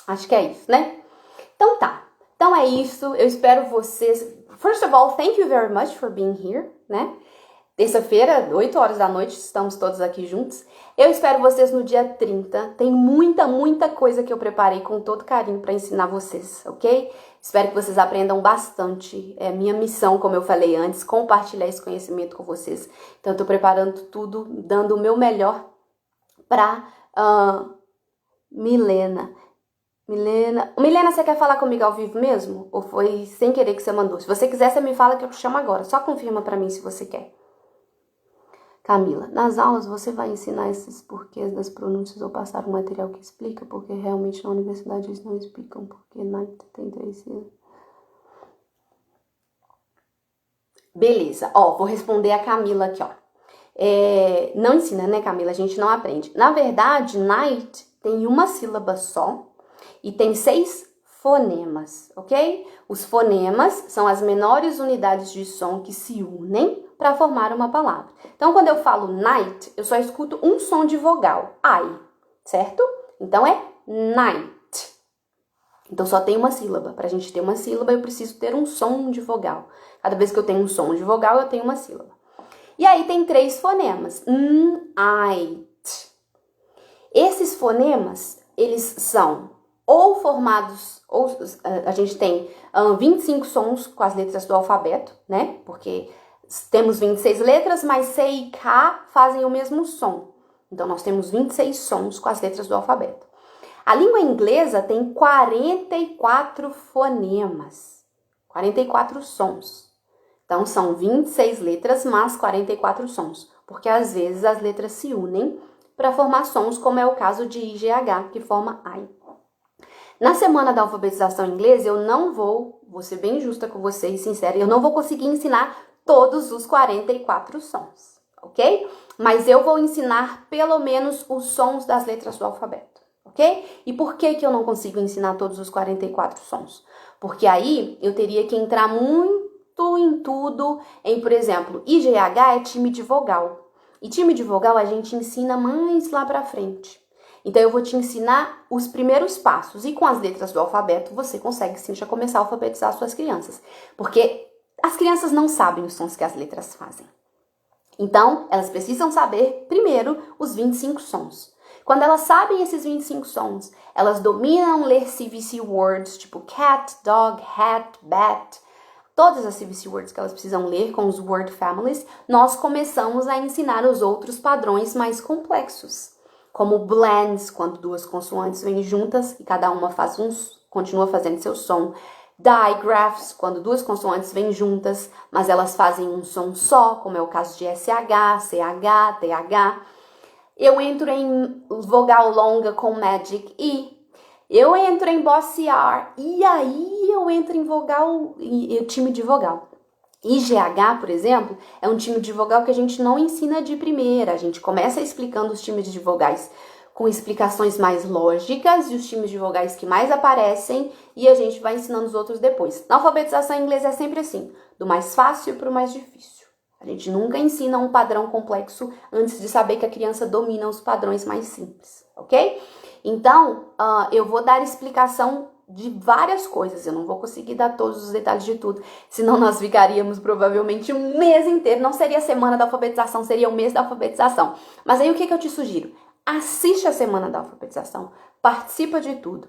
Acho que é isso, né? Então tá. Então é isso. Eu espero vocês. First of all, thank you very much for being here, né? Terça-feira, 8 horas da noite, estamos todos aqui juntos. Eu espero vocês no dia 30. Tem muita coisa que eu preparei com todo carinho para ensinar vocês, ok? Espero que vocês aprendam bastante. É minha missão, como eu falei antes, compartilhar esse conhecimento com vocês. Então, eu tô preparando tudo, dando o meu melhor para Milena, você quer falar comigo ao vivo mesmo? Ou foi sem querer que você mandou? Se você quiser, você me fala que eu te chamo agora. Só confirma para mim se você quer. Camila, nas aulas você vai ensinar esses porquês das pronúncias ou passar um material que explica? Porque realmente na universidade eles não explicam porque Night tem 3 anos. Beleza, vou responder a Camila aqui, Não ensina, né, Camila? A gente não aprende. Na verdade, Night tem uma sílaba só e tem 6 fonemas, ok? Os fonemas são as menores unidades de som que se unem para formar uma palavra. Então, quando eu falo night, eu só escuto um som de vogal, I, certo? Então, é night. Então, só tem uma sílaba. Para a gente ter uma sílaba, eu preciso ter um som de vogal. Cada vez que eu tenho um som de vogal, eu tenho uma sílaba. E aí, tem 3 fonemas. Night. Esses fonemas, eles são ou formados, ou a gente tem 25 sons com as letras do alfabeto, né? Porque temos 26 letras, mas C e K fazem o mesmo som. Então, nós temos 26 sons com as letras do alfabeto. A língua inglesa tem 44 fonemas, 44 sons. Então, são 26 letras mais 44 sons, porque às vezes as letras se unem para formar sons, como é o caso de IGH, que forma I. Na semana da alfabetização inglesa, eu não vou ser bem justa com vocês, sincera, eu não vou conseguir ensinar todos os 44 sons, ok? Mas eu vou ensinar pelo menos os sons das letras do alfabeto, ok? E por que eu não consigo ensinar todos os 44 sons? Porque aí eu teria que entrar muito em tudo, por exemplo, IGH é time de vogal. E time de vogal a gente ensina mais lá pra frente. Então, eu vou te ensinar os primeiros passos. E com as letras do alfabeto, você consegue sim já começar a alfabetizar suas crianças. Porque as crianças não sabem os sons que as letras fazem. Então, elas precisam saber, primeiro, os 25 sons. Quando elas sabem esses 25 sons, elas dominam ler CVC words, tipo cat, dog, hat, bat. Todas as CVC words que elas precisam ler com os word families, nós começamos a ensinar os outros padrões mais complexos. Como blends, quando 2 consoantes vêm juntas e cada uma continua fazendo seu som. Digraphs, quando 2 consoantes vêm juntas, mas elas fazem um som só, como é o caso de SH, CH, TH. Eu entro em vogal longa com Magic E. Eu entro em Bossy R. E aí eu entro em vogal, time de vogal. IGH, por exemplo, é um time de vogal que a gente não ensina de primeira. A gente começa explicando os times de vogais com explicações mais lógicas e os times de vogais que mais aparecem e a gente vai ensinando os outros depois. Na alfabetização em inglês é sempre assim, do mais fácil para o mais difícil. A gente nunca ensina um padrão complexo antes de saber que a criança domina os padrões mais simples, ok? Então, eu vou dar explicação de várias coisas, eu não vou conseguir dar todos os detalhes de tudo, senão nós ficaríamos provavelmente um mês inteiro, não seria a semana da alfabetização, seria o mês da alfabetização. Mas aí o que eu te sugiro? Assiste a semana da alfabetização, participa de tudo.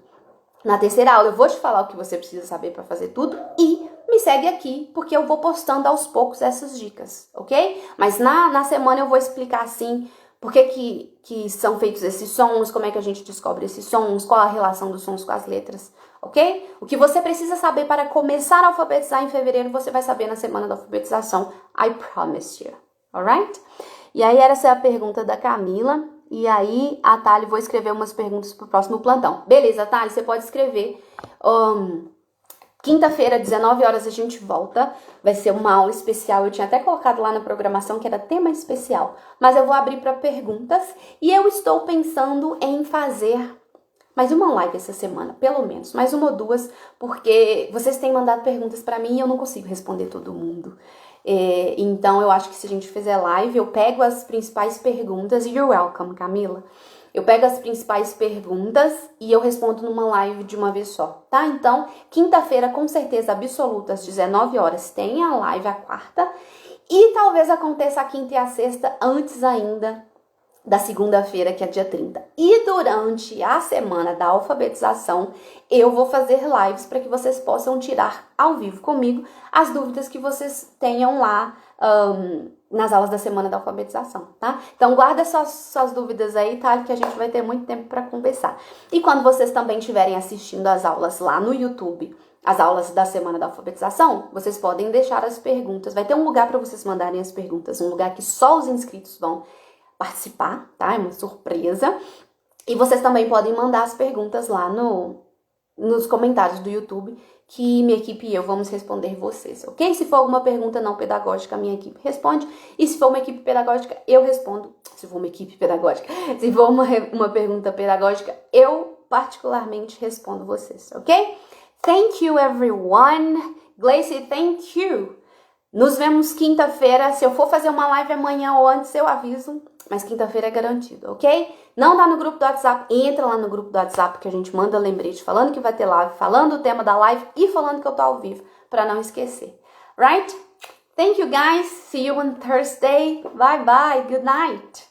Na terceira aula eu vou te falar o que você precisa saber para fazer tudo e me segue aqui, porque eu vou postando aos poucos essas dicas, ok? Mas na semana eu vou explicar assim por que são feitos esses sons, como é que a gente descobre esses sons, qual a relação dos sons com as letras, ok? O que você precisa saber para começar a alfabetizar em fevereiro, você vai saber na semana da alfabetização. I promise you, alright? E aí essa é a pergunta da Camila. E aí, a Thali, vou escrever umas perguntas pro próximo plantão. Beleza, Thali, você pode escrever. Quinta-feira, 19 horas, a gente volta. Vai ser uma aula especial. Eu tinha até colocado lá na programação que era tema especial. Mas eu vou abrir para perguntas. E eu estou pensando em fazer mais uma live essa semana, pelo menos. Mais uma ou duas, porque vocês têm mandado perguntas para mim e eu não consigo responder todo mundo. Então, eu acho que se a gente fizer live, eu pego as principais perguntas. You're welcome, Camila. Eu pego as principais perguntas e eu respondo numa live de uma vez só, tá? Então, quinta-feira, com certeza absoluta, às 19 horas, tem a live, a quarta. E talvez aconteça a quinta e a sexta antes ainda da segunda-feira, que é dia 30. E durante a semana da alfabetização, eu vou fazer lives para que vocês possam tirar ao vivo comigo as dúvidas que vocês tenham lá nas aulas da semana da alfabetização, tá? Então, guarda suas dúvidas aí, tá? Que a gente vai ter muito tempo para conversar. E quando vocês também estiverem assistindo as aulas lá no YouTube, as aulas da semana da alfabetização, vocês podem deixar as perguntas. Vai ter um lugar para vocês mandarem as perguntas, um lugar que só os inscritos vão participar, tá? É uma surpresa. E vocês também podem mandar as perguntas lá nos comentários do YouTube, que minha equipe e eu vamos responder vocês, ok? Se for alguma pergunta não pedagógica, a minha equipe responde. E se for uma equipe pedagógica, eu respondo. Se se for uma equipe pedagógica. Se for uma pergunta pedagógica, eu particularmente respondo vocês, ok? Thank you, everyone. Gleice, thank you. Nos vemos quinta-feira. Se eu for fazer uma live amanhã ou antes, eu aviso. Mas quinta-feira é garantido, ok? Não tá no grupo do WhatsApp? Entra lá no grupo do WhatsApp que a gente manda lembrete falando que vai ter live, falando o tema da live e falando que eu tô ao vivo, pra não esquecer. Right? Thank you, guys. See you on Thursday. Bye, bye. Good night.